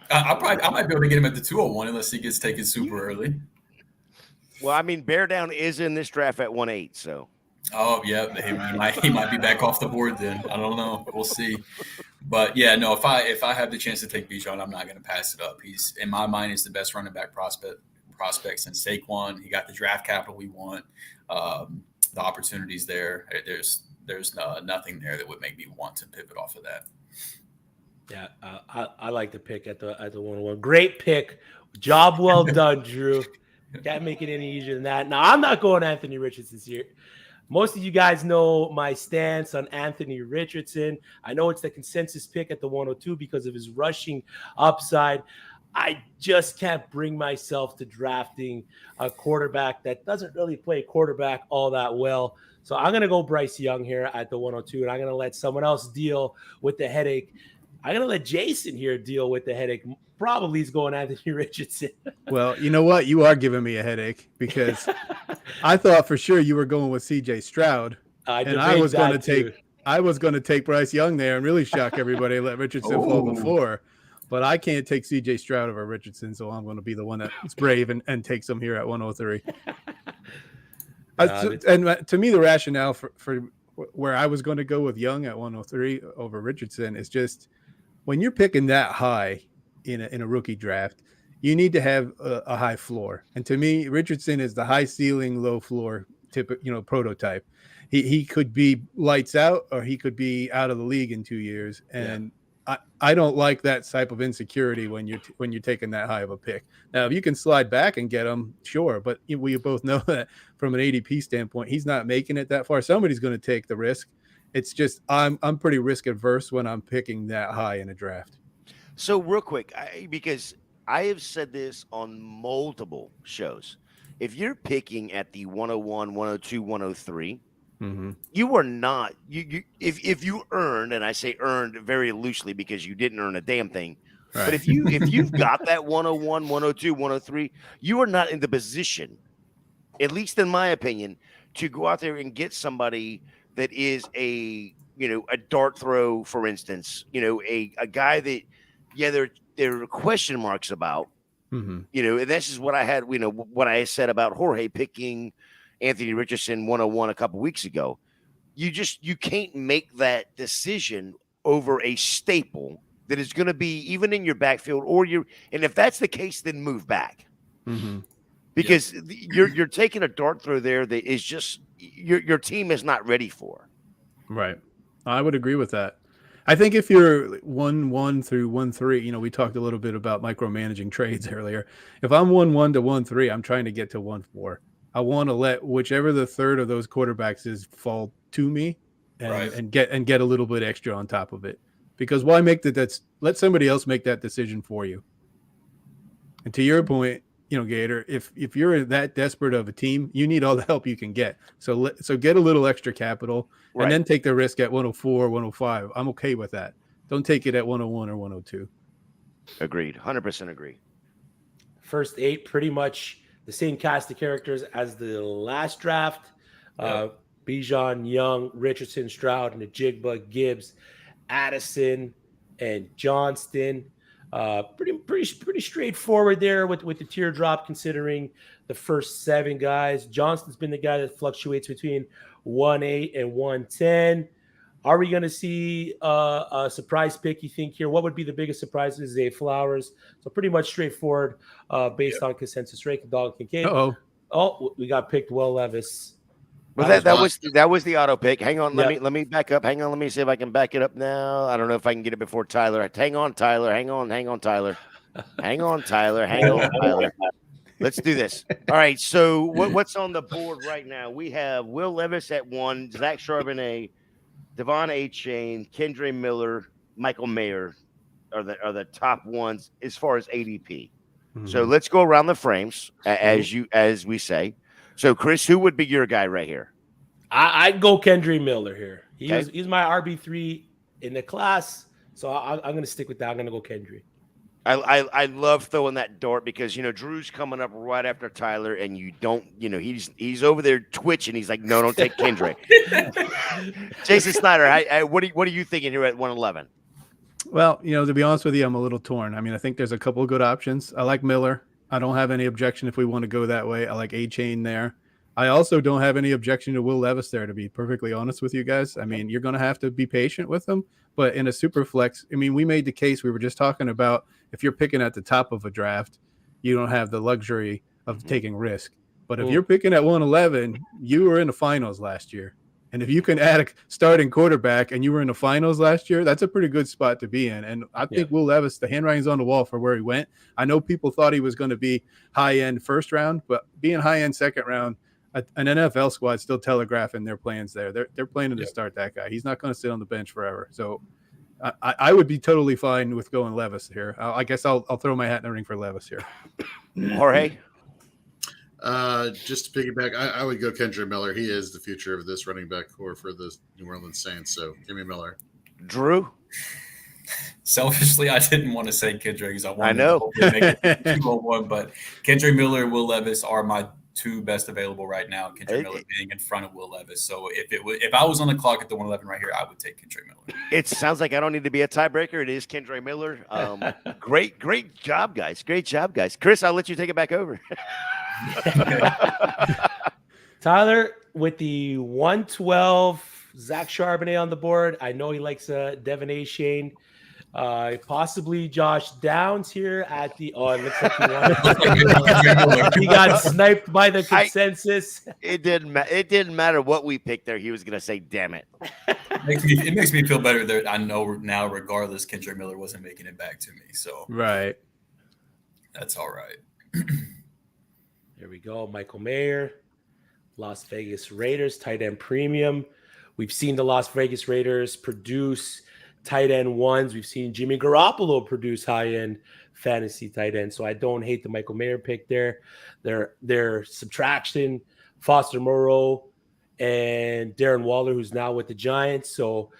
I might be able to get him at the 201 unless he gets taken super early. Well, I mean, Bear Down is in this draft at 1-8, so. Oh, yeah. He might be back off the board then. I don't know. We'll see. But, yeah, no, if I have the chance to take Bijan, I'm not going to pass it up. He's, in my mind, is the best running back prospect since Saquon. He got the draft capital we want. The opportunities there. There's nothing there that would make me want to pivot off of that. Yeah, I like the pick at the 101. Great pick. Job well done, Drew. Can't make it any easier than that. Now, I'm not going Anthony Richardson here. Most of you guys know my stance on Anthony Richardson. I know it's the consensus pick at the 102 because of his rushing upside. I just can't bring myself to drafting a quarterback that doesn't really play quarterback all that well. So I'm going to go Bryce Young here at the 102, and I'm going to let someone else deal with the headache. I'm going to let Jayson here deal with the headache. Probably he's going Anthony Richardson. Well, you know what? You are giving me a headache because I thought for sure you were going with CJ Stroud. I was going to take Bryce Young there and really shock everybody and let Richardson fall before. But I can't take CJ Stroud over Richardson, so I'm going to be the one that's brave and takes him here at 103. And to me, the rationale for where I was going to go with Young at 103 over Richardson is just when you're picking that high in a rookie draft, you need to have a high floor. And to me, Richardson is the high ceiling, low floor prototype. He could be lights out or he could be out of the league in 2 years. And I don't like that type of insecurity when you're taking that high of a pick. Now, if you can slide back and get him, sure. But we both know that from an ADP standpoint, he's not making it that far. Somebody's going to take the risk. It's just I'm pretty risk adverse when I'm picking that high in a draft. So real quick, because I have said this on multiple shows, if you're picking at the 101, 102, 103, You are not if you earned, and I say earned very loosely because you didn't earn a damn thing. Right. But if you've got that 101, 102, 103, you are not in the position, at least in my opinion, to go out there and get somebody that is a dart throw, for instance, a guy that, there are question marks about, and this is what I had, what I said about Jorge picking Anthony Richardson 101 a couple weeks ago. You can't make that decision over a staple that is going to be even in your backfield and if that's the case, then move back. Because you're taking a dart throw there that is just your team is not ready for. Right. I would agree with that. I think if you're 1-1 through 1-3, we talked a little bit about micromanaging trades earlier. If I'm 1-1 to 1-3, I'm trying to get to 1-4. I want to let whichever the third of those quarterbacks is fall to me and get a little bit extra on top of it. Because why let somebody else make that decision for you. And to your point, Gator, if you're that desperate of a team, you need all the help you can get. So get a little extra capital and then take the risk at 104, 105. I'm okay with that. Don't take it at 101 or 102. Agreed. 100% agree. First 8, pretty much the same cast of characters as the last draft. Bijan, Young, Richardson, Stroud, Najigba, Gibbs, Addison, and Johnston. Pretty straightforward there with the teardrop, considering the first 7 guys. Johnston's been the guy that fluctuates between 1-8 and 110. Are we going to see a surprise pick, you think, here? What would be the biggest surprise? Is Zay Flowers. So pretty much straightforward based on consensus rate. Dog Kincaid. Oh, we got picked Will Levis. Well, that was the auto pick. Hang on, let me back up. Hang on, let me see if I can back it up now. I don't know if I can get it before Tyler. Hang on, Tyler. Hang on, Tyler. Hang on, Tyler. Let's do this. All right. So what's on the board right now? We have Will Levis at 1, Zach Charbonnet, Devon Achane, Kendre Miller, Michael Mayer are the top ones as far as ADP. So let's go around the frames as we say. So, Chris, who would be your guy right here? I'd go Kendre Miller here. He's my RB3 in the class, so I'm going to stick with that. I'm going to go Kendre. I love throwing that dart because Drew's coming up right after Tyler, and you don't he's over there twitching. He's like, no, don't take Kendre. Jayson Snyder, what are you thinking here at 111? Well, to be honest with you, I'm a little torn. I mean, I think there's a couple of good options. I like Miller. I don't have any objection if we want to go that way. I like A-Chain there. I also don't have any objection to Will Levis there, to be perfectly honest with you guys. I mean, you're going to have to be patient with them. But in a super flex, I mean, we made the case we were just talking about if you're picking at the top of a draft, you don't have the luxury of taking risk. But if you're picking at 111, you were in the finals last year. And if you can add a starting quarterback and you were in the finals last year, that's a pretty good spot to be in. And I think Will Levis, the handwriting's on the wall for where he went. I know people thought he was going to be high-end first round, but being high-end second round, an NFL squad still telegraphing their plans there. They're planning to start that guy. He's not going to sit on the bench forever. So I would be totally fine with going Levis here. I guess I'll throw my hat in the ring for Levis here. Jorge? Just to piggyback, I would go Kendre Miller. He is the future of this running back core for the New Orleans Saints. So give me Miller. Drew? Selfishly, I didn't want to say Kendre because I wanted to make it 201, but Kendre Miller and Will Levis are my 2 best available right now. Kendre Miller being in front of Will Levis. So if I was on the clock at the 111 right here, I would take Kendre Miller. It sounds like I don't need to be a tiebreaker. It is Kendre Miller. Great job, guys. Great job, guys. Chris, I'll let you take it back over. Tyler, with the 112, Zach Charbonnet on the board. I know he likes Devon Achane. Possibly Josh Downs here at the. Oh, it looks like he got sniped by the consensus. It didn't matter what we picked there. He was going to say, "Damn it." It makes me feel better that I know now, regardless, Kendre Miller wasn't making it back to me. So that's all right. Here we go. Michael Mayer, Las Vegas Raiders, tight end premium. We've seen the Las Vegas Raiders produce tight end ones. We've seen Jimmy Garoppolo produce high-end fantasy tight end. So I don't hate the Michael Mayer pick there. Their subtraction, Foster Moreau, and Darren Waller, who's now with the Giants. So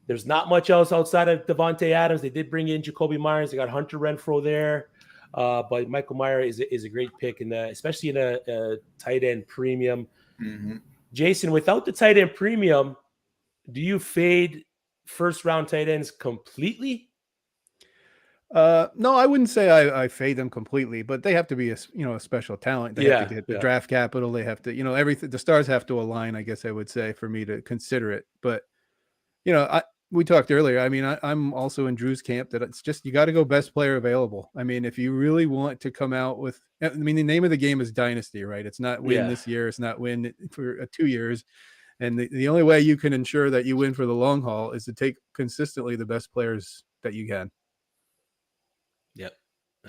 there's not much else outside of Devontae Adams. They did bring in Jacoby Myers. They got Hunter Renfrow there. But Michael Mayer is a great pick, especially in a tight end premium. Mm-hmm. Jayson, without the tight end premium, do you fade first-round tight ends completely? No, I wouldn't say I fade them completely, but they have to be a special talent. They have to get the draft capital. They have to, everything. The stars have to align, I guess I would say, for me to consider it. But we talked earlier. I mean, I'm also in Drew's camp that it's just you got to go best player available. I mean, if you really want to come out with, the name of the game is Dynasty, right? It's not win this year. It's not win for 2 years. And the only way you can ensure that you win for the long haul is to take consistently the best players that you can. Yep,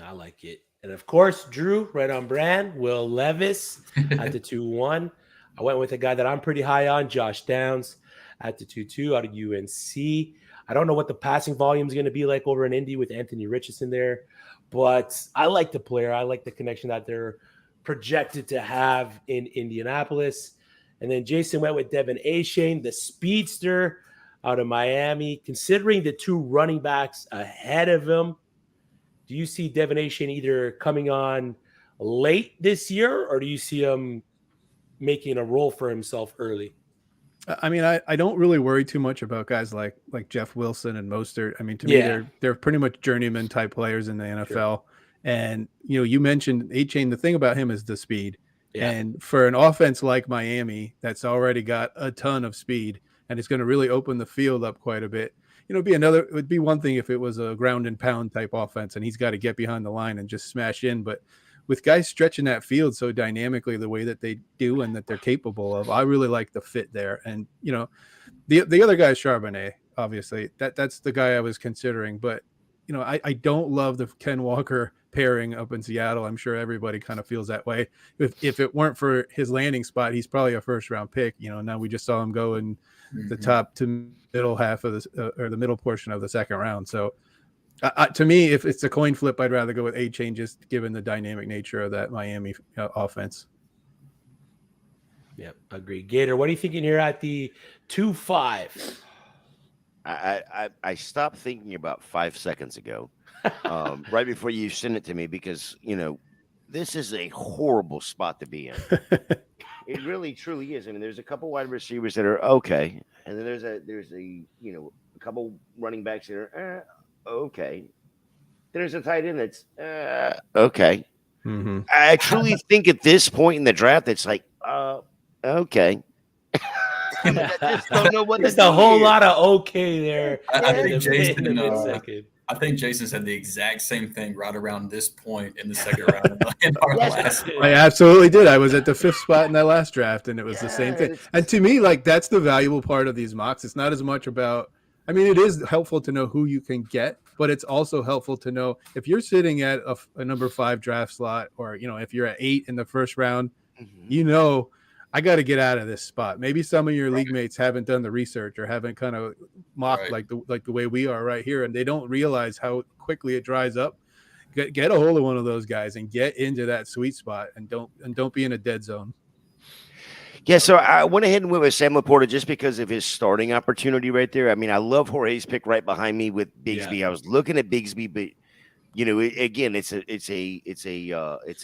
I like it. And of course, Drew, right on brand. Will Levis at the 2-1. I went with a guy that I'm pretty high on, Josh Downs at the 2-2 out of UNC. I don't know what the passing volume is going to be like over in Indy with Anthony Richardson there, but I like the player. I like the connection that they're projected to have in Indianapolis. And then Jayson went with Devin Achane, the speedster out of Miami. Considering the 2 running backs ahead of him, do you see Devin Achane either coming on late this year, or do you see him making a role for himself early? I mean, I don't really worry too much about guys like Jeff Wilson and Mostert. I mean, to me, they're pretty much journeyman type players in the NFL. Sure. And you mentioned Achane. The thing about him is the speed. Yeah. And for an offense like Miami that's already got a ton of speed and it's going to really open the field up quite a bit, it would be one thing if it was a ground and pound type offense and he's got to get behind the line and just smash in. But with guys stretching that field so dynamically the way that they do and that they're capable of, I really like the fit there. And, the other guy is Charbonnet, obviously. That's the guy I was considering. But, I don't love the Ken Walker pairing up in Seattle. I'm sure everybody kind of feels that way. If it weren't for his landing spot, he's probably a first-round pick. Now we just saw him go in the top to middle half of or the middle portion of the second round. So, to me, if it's a coin flip, I'd rather go with Achane, just given the dynamic nature of that Miami offense. Yep, agree. Gator, what are you thinking here at the 2-5? I stopped thinking about 5 seconds ago, right before you sent it to me, because this is a horrible spot to be in. It really truly is. I mean, there's a couple wide receivers that are okay, and then there's a couple running backs that are okay. There's a tight end that's okay. Mm-hmm. I truly think at this point in the draft, it's like okay. I just don't know what. There's a whole lot of okay there. I think Jayson said the exact same thing right around this point in the second round in our last. I absolutely did. I was at the 5th spot in that last draft, and it was the same thing. And to me, that's the valuable part of these mocks. It's not as much about. I mean, it is helpful to know who you can get, but it's also helpful to know if you're sitting at a number 5 draft slot, or if you're at 8 in the first round, I got to get out of this spot. Maybe some of your league mates haven't done the research or haven't kind of mocked like the way we are right here, and they don't realize how quickly it dries up. Get a hold of one of those guys and get into that sweet spot, and don't be in a dead zone. Yeah, so I went ahead and went with Sam Laporta just because of his starting opportunity right there. I mean, I love Jorge's pick right behind me with Bigsby. Yeah. I was looking at Bigsby, but again, it's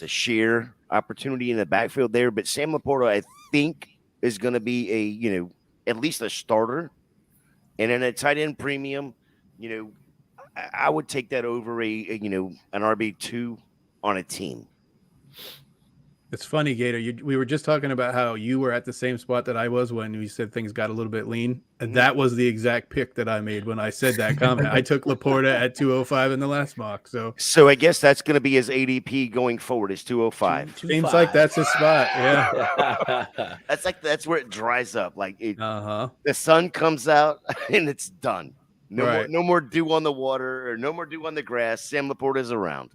a sheer opportunity in the backfield there. But Sam Laporta, I think, is going to be at least a starter, and in a tight end premium, I would take that over an RB2 on a team. It's funny, Gator. We were just talking about how you were at the same spot that I was when we said things got a little bit lean. And that was the exact pick that I made when I said that comment. I took Laporta at 205 in the last mock. So I guess that's going to be his ADP going forward is 205. Seems like that's his spot. Yeah. that's where it dries up. Like the sun comes out and it's done. No more dew on the water or no more dew on the grass. Sam Laporta is around.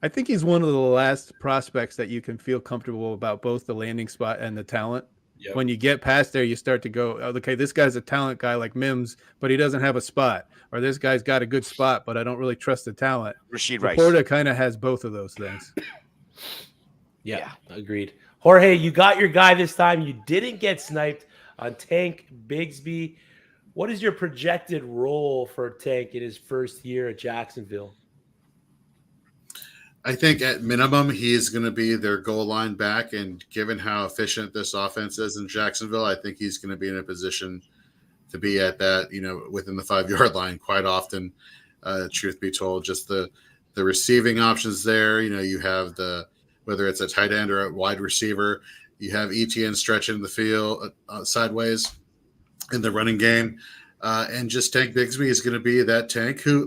I think he's one of the last prospects that you can feel comfortable about both the landing spot and the talent. Yep. When you get past there, you start to go, okay, this guy's a talent guy like Mims, but he doesn't have a spot. Or this guy's got a good spot, but I don't really trust the talent. Rashid Rice. Laporta kind of has both of those things. Yeah, agreed. Jorge, you got your guy this time. You didn't get sniped. on Tank Bigsby. What is your projected role for Tank in his first year at Jacksonville? I think at minimum he is going to be their goal line back, and given how efficient this offense is in Jacksonville, I think he's going to be in a position to be at that, within the 5-yard line quite often. Truth be told, just the receiving options there. You have whether it's a tight end or a wide receiver, you have ETN stretching the field sideways in the running game, and just Tank Bigsby is going to be that Tank who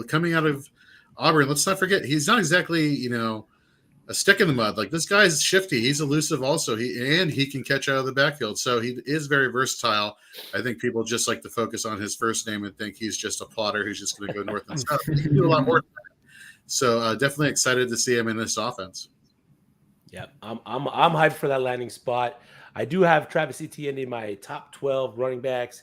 coming out of Auburn, let's not forget, he's not exactly, a stick in the mud. Like, this guy's shifty. He's elusive also. He can catch out of the backfield. So he is very versatile. I think people just like to focus on his first name and think he's just a plotter who's just going to go north and south. He can do a lot more than that. So definitely excited to see him in this offense. Yeah, I'm hyped for that landing spot. I do have Travis Etienne in my top 12 running backs.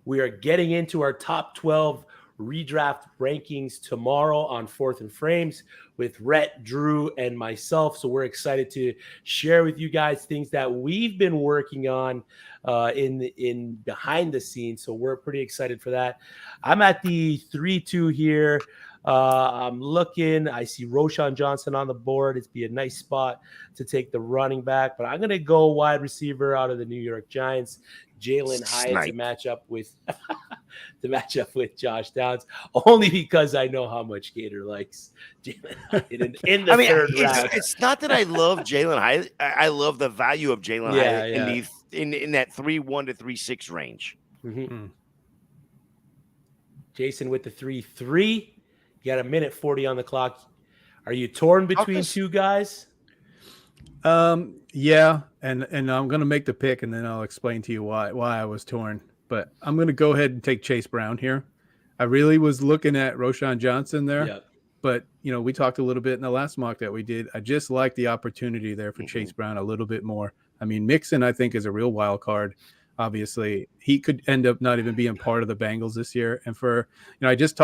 We are getting into our top 12 redraft rankings tomorrow on Fourth and Frames with Rhett, Drew, and myself. So we're excited to share with you guys things that we've been working on in behind the scenes. So we're pretty excited for that. I'm at the 3-2 here. I'm looking. I see Roschon Johnson on the board. It'd be a nice spot to take the running back, but I'm going to go wide receiver out of the New York Giants, Jalen Hyatt, to match up with Josh Downs, only because I know how much Gator likes Jalen Hyatt in the third round. It's not that I love Jalen Hyatt. I love the value of Jalen Hyatt in that 3-1 to 3-6 range. Mm-hmm. Jason with the 3-3. You got a minute 40 on the clock. Are you torn between two guys? Yeah, and I'm gonna make the pick, and then I'll explain to you why I was torn. But I'm gonna go ahead and take Chase Brown here. I really was looking at Roschon Johnson there, but we talked a little bit in the last mock that we did. I just like the opportunity there for Chase Brown a little bit more. I mean, Mixon I think is a real wild card. Obviously, he could end up not even being part of the Bengals this year. And I just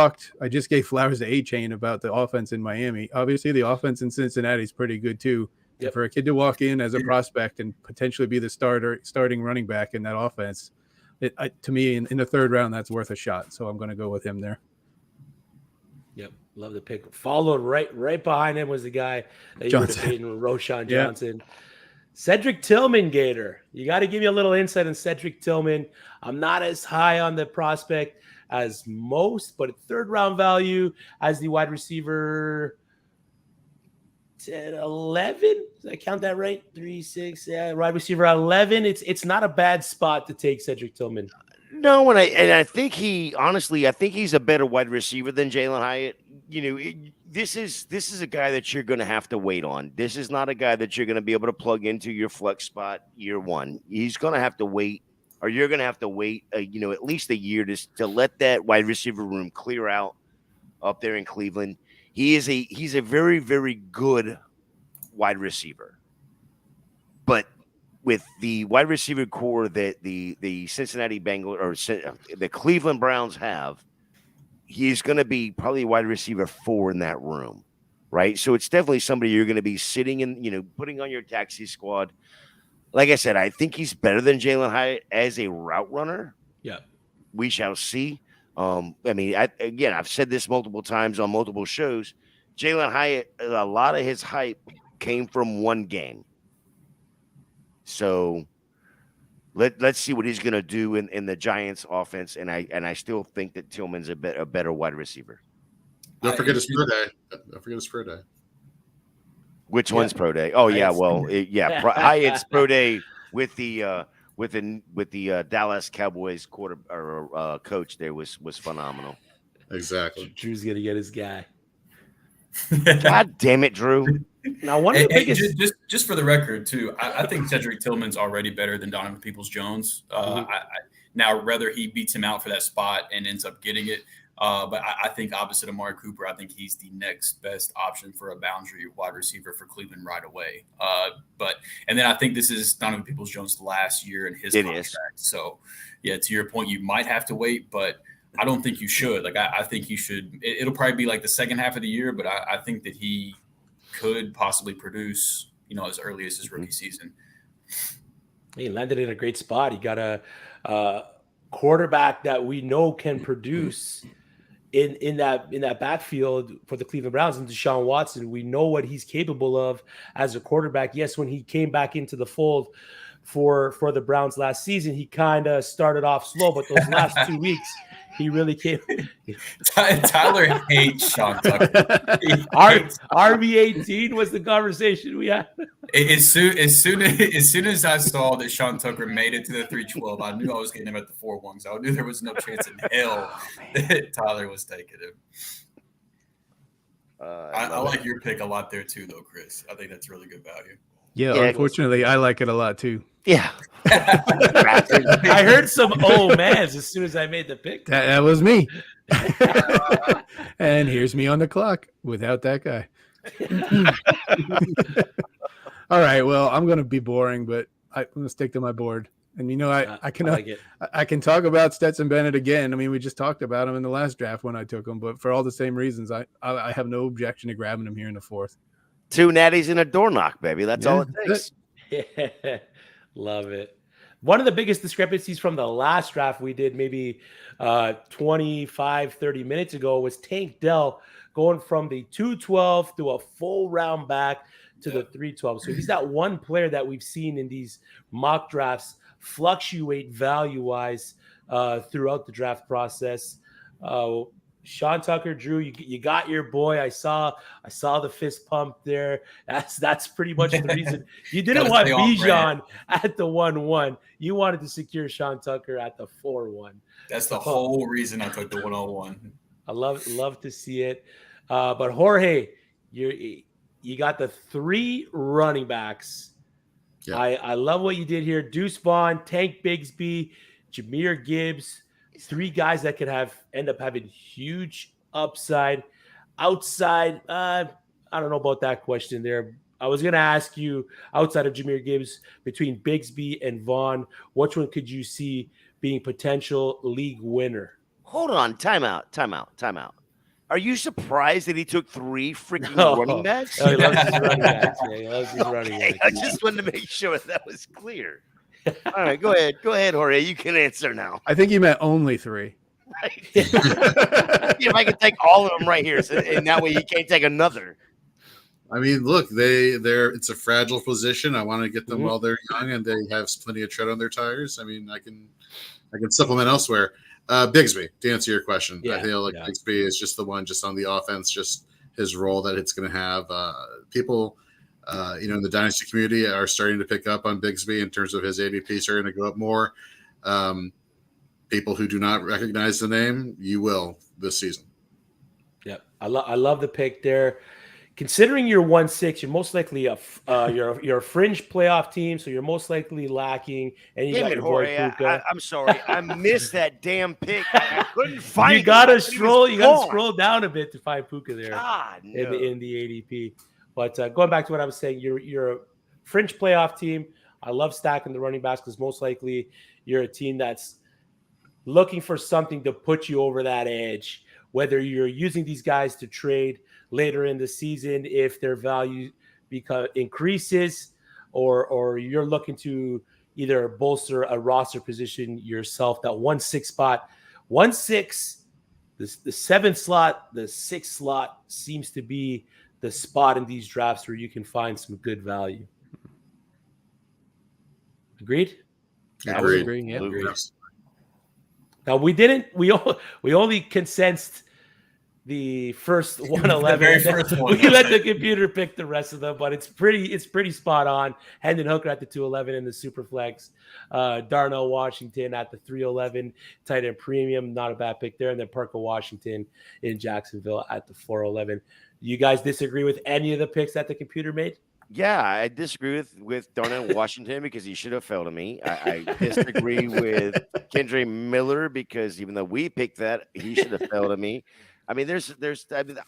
gave flowers to A-Chain about the offense in Miami. Obviously, the offense in Cincinnati is pretty good too. Yep. For a kid to walk in as a prospect and potentially be the starting running back in that offense, to me, in the third round, that's worth a shot. So I'm going to go with him there. Yep, love the pick. Followed right behind him was the guy that you were debating, Roschon Johnson. Cedric Tillman, Gator. You got to give me a little insight on Cedric Tillman. I'm not as high on the prospect as most, but third round value as the wide receiver 10, 11. Did I count that right? 3, 6. Yeah, wide receiver 11. It's not a bad spot to take Cedric Tillman. No, and I think he's a better wide receiver than Jalen Hyatt. This is a guy that you're going to have to wait on. This is not a guy that you're going to be able to plug into your flex spot year one. He's going to have to wait, or you're going to have to wait, at least a year to let that wide receiver room clear out up there in Cleveland. He's a very, very good wide receiver, but with the wide receiver core that the Cincinnati Bengals or the Cleveland Browns have, he's going to be probably wide receiver 4 in that room, right? So it's definitely somebody you're going to be sitting in, putting on your taxi squad. Like I said, I think he's better than Jalen Hyatt as a route runner. Yeah, we shall see. I've said this multiple times on multiple shows. Jalen Hyatt, a lot of his hype came from one game. So let's see what he's going to do in the Giants offense. And I still think that Tillman's a better wide receiver. Don't forget his pro day. Which one's pro day? Oh, yeah. Well, Hyatt's pro day with the Dallas Cowboys coach there was phenomenal. Exactly. Drew's going to get his guy. God damn it, Drew. Now, one of the biggest... just for the record, too, I think Cedric Tillman's already better than Donovan Peoples-Jones. Now, whether he beats him out for that spot and ends up getting it, but I think opposite Amari Cooper, I think he's the next best option for a boundary wide receiver for Cleveland right away. And then I think this is Donovan Peoples-Jones' last year in his contract. So, yeah, to your point, you might have to wait, but I don't think you should. Like, I think you should. It'll probably be like the second half of the year, but I think that he could possibly produce, as early as his rookie season. He landed in a great spot. He got a quarterback that we know can produce in that backfield for the Cleveland Browns, and Deshaun Watson. We know what he's capable of as a quarterback. Yes, when he came back into the fold for the Browns last season, he kind of started off slow, but those last 2 weeks, he really came. Tyler hates Sean Tucker. RB18 was the conversation we had. As soon as I saw that Sean Tucker made it to the 312, I knew I was getting him at the 4-1. So I knew there was no chance in hell that Tyler was taking him. I like your pick a lot there too, though, Chris. I think that's really good value. Yeah, unfortunately, I like it a lot too. Yeah. I heard some oh mans as soon as I made the pick. That was me. And here's me on the clock without that guy. All right, well, I'm going to be boring, but I'm going to stick to my board. And I can talk about Stetson Bennett again. I mean, we just talked about him in the last draft when I took him, but for all the same reasons, I have no objection to grabbing him here in the 4th. 2 natties and a door knock, baby. That's all it takes. Yeah, love it. One of the biggest discrepancies from the last draft we did maybe 25, 30 minutes ago was Tank Dell going from the 212 to a full round back to the 312. So he's that one player that we've seen in these mock drafts fluctuate value-wise throughout the draft process. Sean Tucker, Drew, you got your boy. I saw the fist pump there. That's pretty much the reason you didn't want Bijan at the 1-1. You wanted to secure Sean Tucker at the 4-1. That's the whole reason I took the 101. I love to see it. But Jorge, you got the 3 running backs. Yeah. I love what you did here. Deuce Vaughn, Tank Bigsby, Jahmyr Gibbs. 3 guys that could end up having huge upside. Outside, I don't know about that question there. I was going to ask you, outside of Jahmyr Gibbs, between Bigsby and Vaughn, which one could you see being potential league winner? Hold on. Time out. Are you surprised that he took 3 freaking running backs? Oh, he loves his running backs. Yeah, he loves his running backs. I just wanted to make sure that was clear. All right, go ahead, Jorge. You can answer now. I think you meant only 3. Right. If I can take all of them right here, and that way you can't take another. I mean, look, it's a fragile position. I want to get them while they're young and they have plenty of tread on their tires. I mean, I can supplement elsewhere. Bigsby, to answer your question, I feel like Bigsby is just the one, just on the offense, just his role that it's going to have. People. In the Dynasty community are starting to pick up on Bigsby in terms of his ADP starting to go up more. People who do not recognize the name, you will this season. Yeah, I love the pick there. Considering you're 1-6, you're most likely you're a fringe playoff team, so you're most likely lacking. And you got your boy Puka. I'm sorry, I missed that damn pick. I couldn't find. You gotta scroll down a bit to find Puka there in the ADP. But going back to what I was saying, you're a fringe playoff team. I love stacking the running backs because most likely you're a team that's looking for something to put you over that edge, whether you're using these guys to trade later in the season if their value increases, or you're looking to either bolster a roster position yourself. That 1-6 spot, 1-6, the 7th slot, the 6th slot seems to be the spot in these drafts where you can find some good value. Agreed? Agreed. Yeah, agreed. Now we only consensed the first 111. The very first one. We let the computer pick the rest of them, but it's pretty spot on. Hendon Hooker at the 211 in the Superflex. Darnell Washington at the 311, tight end premium, not a bad pick there. And then Parker Washington in Jacksonville at the 411. You guys disagree with any of the picks that the computer made? Yeah, I disagree with Darnell Washington because he should have fell to me. I disagree with Kendre Miller because even though we picked that, he should have fell to me. I mean,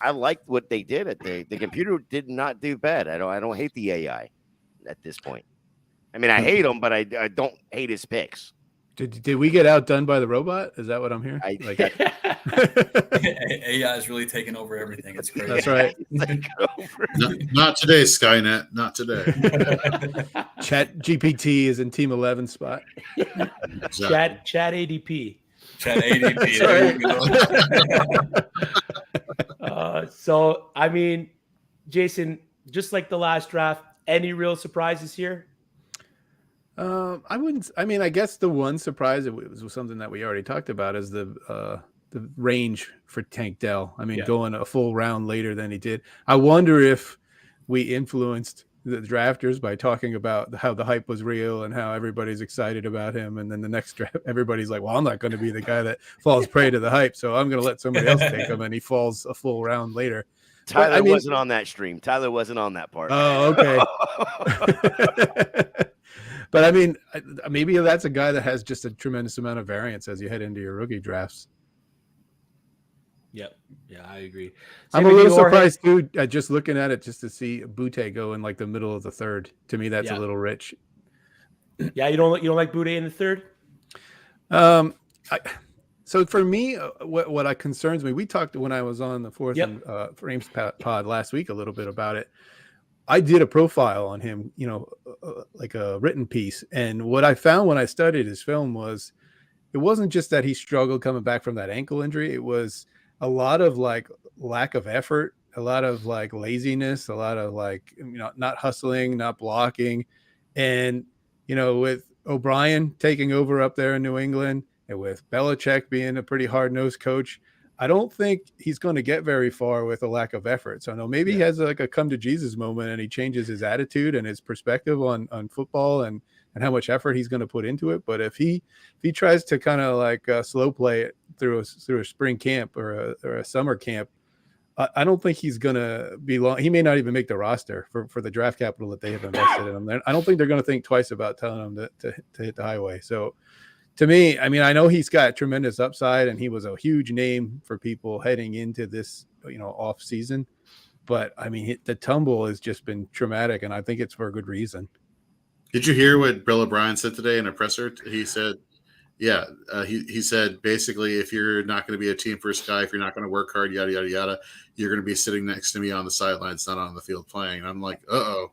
I liked what they did. The computer did not do bad. I don't hate the AI at this point. I mean, I hate him, but I don't hate his picks. Did we get outdone by the robot? Is that what I'm hearing? AI is really taking over everything. It's crazy. That's right. Not today, Skynet. Not today. Chat GPT is in Team 11 spot. Exactly. Chat ADP. Chat ADP. There you go. So, I mean, Jayson, just like the last draft, any real surprises here? I wouldn't. I mean, I guess the one surprise it was something that we already talked about is the range for Tank Dell. I mean, going a full round later than he did. I wonder if we influenced the drafters by talking about how the hype was real and how everybody's excited about him, and then the next draft, everybody's like, "Well, I'm not going to be the guy that falls prey to the hype, so I'm going to let somebody else take him," and he falls a full round later. Tyler wasn't on that stream. Tyler wasn't on that part. Oh, okay. But I mean, maybe that's a guy that has just a tremendous amount of variance as you head into your rookie drafts. Yep. Yeah, I agree. I'm a little surprised too, just looking at it, just to see Butte go in like the middle of the third. To me, that's a little rich. Yeah, you don't like Butte in the third? So for me, what concerns me, we talked when I was on the fourth Frames pod last week a little bit about it. I did a profile on him, like a written piece. And what I found when I studied his film was it wasn't just that he struggled coming back from that ankle injury. It was a lot of like lack of effort, a lot of like laziness, a lot of like, not hustling, not blocking. And, with O'Brien taking over up there in New England and with Belichick being a pretty hard-nosed coach, I don't think he's going to get very far with a lack of effort. So no, maybe he has like a come to Jesus moment and he changes his attitude and his perspective on football and how much effort he's going to put into it. But if he tries to kind of like slow play it through a spring camp or a summer camp, I don't think he's going to be long. He may not even make the roster for the draft capital that they have invested in him. I don't think they're going to think twice about telling him to hit the highway. So to me, I mean, I know he's got tremendous upside and he was a huge name for people heading into this, off season. But I mean, the tumble has just been traumatic, and I think it's for a good reason. Did you hear what Bill O'Brien said today in a presser? He said, he said basically, if you're not going to be a team first guy, if you're not going to work hard, yada, yada, yada, you're going to be sitting next to me on the sidelines, not on the field playing. And I'm like, uh-oh.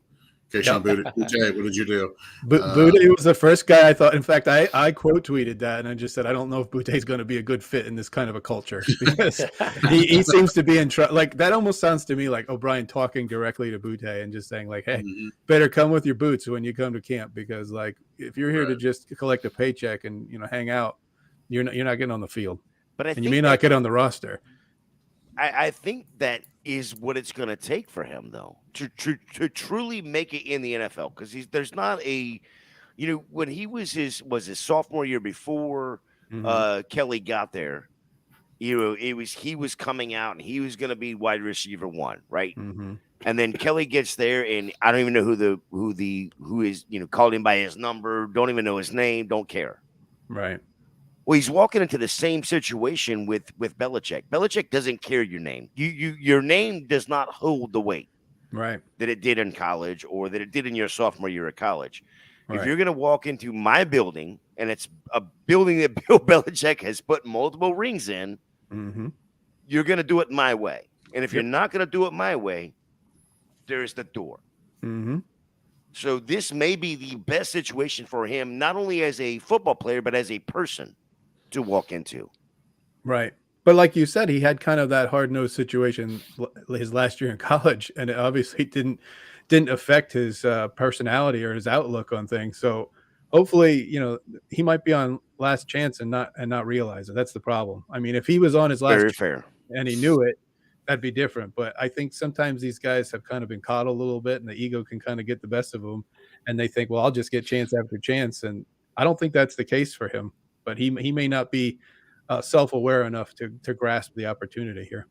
Okay, Sean Butte, what did you do? Butte was the first guy I thought. In fact, I quote tweeted that, and I just said, I don't know if Butte's going to be a good fit in this kind of a culture because he seems to be in trouble. Like that almost sounds to me like O'Brien talking directly to Butte and just saying like, hey, better come with your boots when you come to camp because like if you're here to just collect a paycheck and hang out, you're not getting on the field, and you may not get on the roster. I think that is what it's going to take for him, though, to truly make it in the NFL. Because there's not a, when he was his sophomore year before Kelly got there, he was coming out and he was going to be wide receiver one, right? Mm-hmm. And then Kelly gets there, and I don't even know who is called him by his number, don't even know his name, don't care, right? Well, he's walking into the same situation with Belichick. Belichick doesn't care your name. Your name does not hold the weight, right, that it did in college or that it did in your sophomore year of college. Right. If you're going to walk into my building and it's a building that Bill Belichick has put multiple rings in, you're going to do it my way. And if you're not going to do it my way, there's the door. Mm-hmm. So this may be the best situation for him, not only as a football player, but as a person to walk into. Right. But like you said, he had kind of that hard-nosed situation his last year in college, and it obviously didn't affect his personality or his outlook on things. So hopefully, he might be on last chance and not realize it. That's the problem. I mean, if he was on his last Very fair. And he knew it, that'd be different. But I think sometimes these guys have kind of been coddled a little bit and the ego can kind of get the best of them. And they think, well, I'll just get chance after chance. And I don't think that's the case for him, but he may not be self-aware enough to grasp the opportunity here.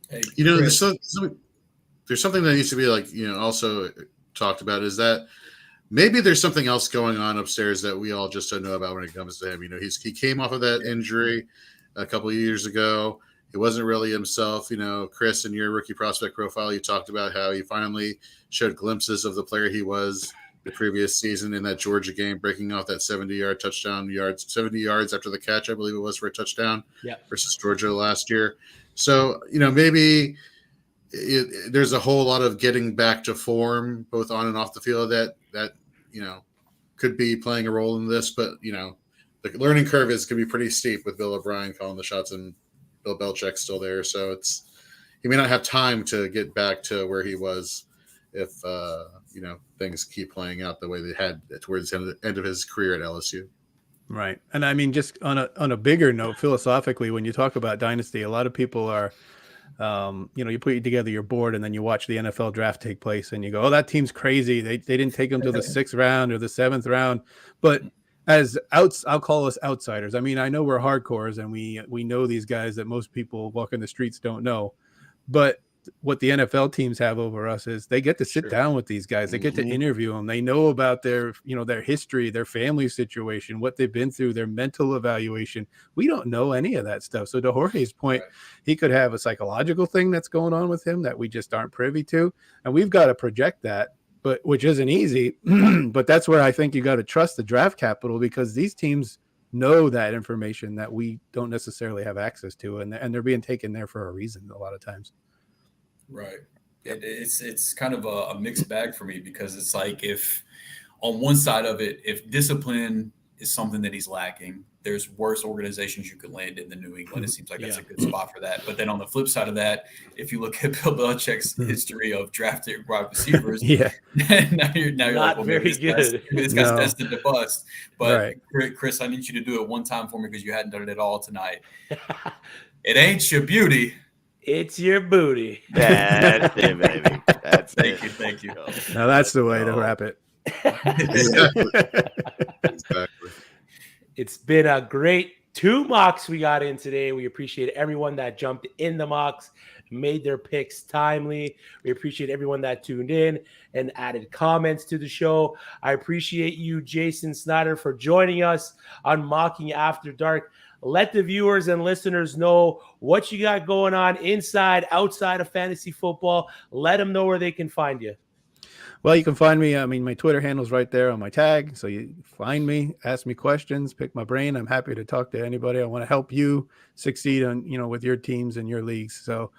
Hey, there's something that needs to be also talked about is that maybe there's something else going on upstairs that we all just don't know about when it comes to him. He came off of that injury a couple of years ago. He wasn't really himself. Chris, in your rookie prospect profile, you talked about how he finally showed glimpses of the player he was the previous season in that Georgia game, breaking off that 70-yard touchdown 70 yards after the catch, I believe it was, for a touchdown versus Georgia last year. So, maybe there's a whole lot of getting back to form, both on and off the field, that could be playing a role in this. But, the learning curve could be pretty steep with Bill O'Brien calling the shots and Bill Belichick still there. So he may not have time to get back to where he was if things keep playing out the way they had towards the end of his career at LSU. Right. And I mean, just on a bigger note, philosophically, when you talk about dynasty, a lot of people are, you put together your board and then you watch the NFL draft take place and you go, oh, that team's crazy. They didn't take them to the 6th round or the 7th round. But I'll call us outsiders. I mean, I know we're hardcores and we know these guys that most people walking the streets don't know. But what the NFL teams have over us is they get to sit down with these guys. They get to interview them. They know about their history, their family situation, what they've been through, their mental evaluation. We don't know any of that stuff. So to Jorge's point, he could have a psychological thing that's going on with him that we just aren't privy to. And we've got to project that, which isn't easy. But that's where I think you got to trust the draft capital, because these teams know that information that we don't necessarily have access to. And they're being taken there for a reason a lot of times. Right. It's kind of a mixed bag for me, because it's like, if on one side of it, if discipline is something that he's lacking, there's worse organizations you could land in than New England. It seems like that's a good spot for that. But then on the flip side of that, if you look at Bill Belichick's history of drafting wide receivers, now you're not like, well, very good. This guy's destined to bust. But Chris, I need you to do it one time for me, because you hadn't done it at all tonight. It ain't your beauty. It's your booty. That's it, baby. Thank you. Now that's the way to wrap it. Exactly. It's been a great 2 mocks we got in today. We appreciate everyone that jumped in the mocks, made their picks timely. We appreciate everyone that tuned in and added comments to the show. I appreciate you, Jayson Snyder, for joining us on Mocking After Dark. Let the viewers and listeners know what you got going on inside, outside of fantasy football. Let them know where they can find you. Well, you can find me. I mean, my Twitter handle's right there on my tag. So you find me, ask me questions, pick my brain. I'm happy to talk to anybody. I want to help you succeed on, with your teams and your leagues. So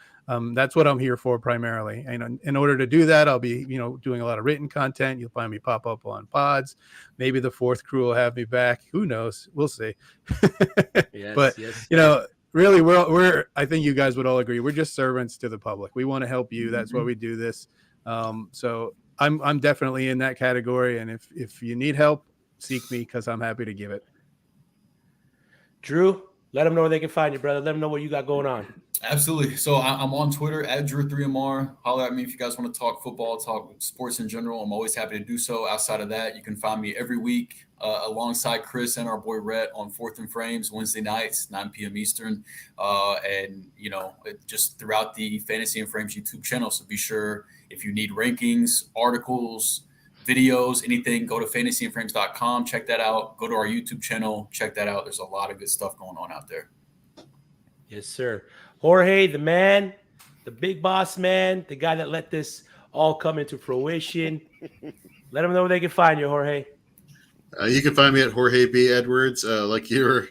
that's what I'm here for primarily. And in order to do that, I'll be, doing a lot of written content. You'll find me pop up on pods. Maybe the 4th crew will have me back. Who knows? We'll see. But, really, we're, I think you guys would all agree, we're just servants to the public. We want to help you. That's why we do this. So I'm definitely in that category. And if you need help, seek me, because I'm happy to give it. Drew, let them know where they can find you, brother. Let them know what you got going on. Absolutely. So I'm on Twitter at Drew3MR. Holler at me if you guys want to talk football, talk sports in general. I'm always happy to do so. Outside of that, you can find me every week alongside Chris and our boy Rhett on 4th and Frames Wednesday nights, 9 p.m. Eastern. And, just throughout the Fantasy and Frames YouTube channel. So be sure, if you need rankings, articles, videos, anything, go to fantasyandframes.com. Check that out. Go to our YouTube channel. Check that out. There's a lot of good stuff going on out there. Yes, sir. Jorge, the man, the big boss man, the guy that let this all come into fruition. Let them know where they can find you, Jorge. You can find me at Jorge B. Edwards. Like you were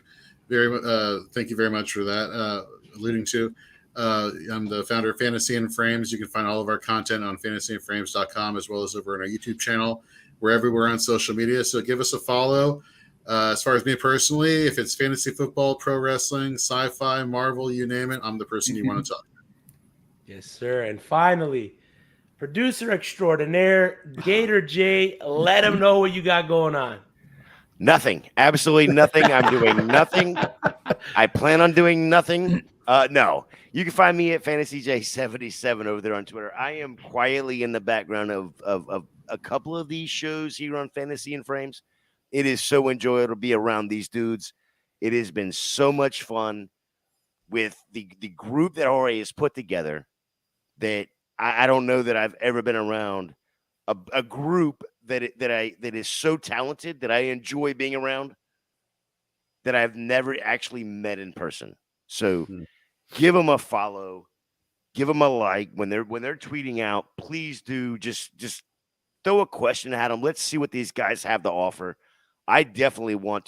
thank you very much for that, alluding to. I'm the founder of Fantasy and Frames. You can find all of our content on fantasyandframes.com, as well as over on our YouTube channel. We're everywhere on social media, so give us a follow. As far as me personally, if it's fantasy football, pro wrestling, sci-fi, Marvel, you name it, I'm the person you want to talk to. Yes, sir. And finally, producer extraordinaire, Gator J, let him know what you got going on. Nothing. Absolutely nothing. I'm doing nothing. I plan on doing nothing. No. You can find me at FantasyJ77 over there on Twitter. I am quietly in the background of a couple of these shows here on Fantasy and Frames. It is so enjoyable to be around these dudes. It has been so much fun with the group that Jorge has put together, that I don't know that I've ever been around a group that is so talented that I enjoy being around, that I've never actually met in person. So give them a follow, give them a like when they're tweeting out. Please do just Throw a question at them. Let's see what these guys have to offer. I definitely want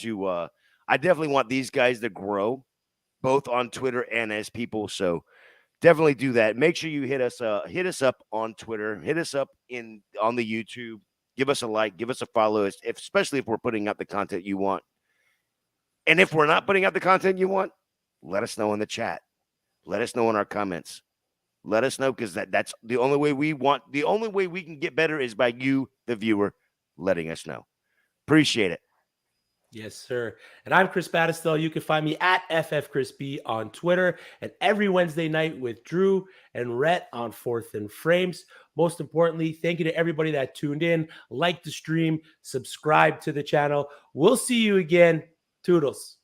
these guys to grow, both on Twitter and as people. So definitely do that. Make sure you hit us up on Twitter, hit us up on the YouTube, give us a like, give us a follow, especially if we're putting out the content you want. And if we're not putting out the content you want, let us know in the chat. Let us know in our comments. Let us know, because that's the only way we can get better is by you, the viewer, letting us know. Appreciate it. Yes, sir. And I'm Chris Battistel. You can find me at FFChrisB on Twitter, and every Wednesday night with Drew and Rhett on Fourth and Frames. Most importantly, thank you to everybody that tuned in, like the stream, subscribe to the channel. We'll see you again. Toodles.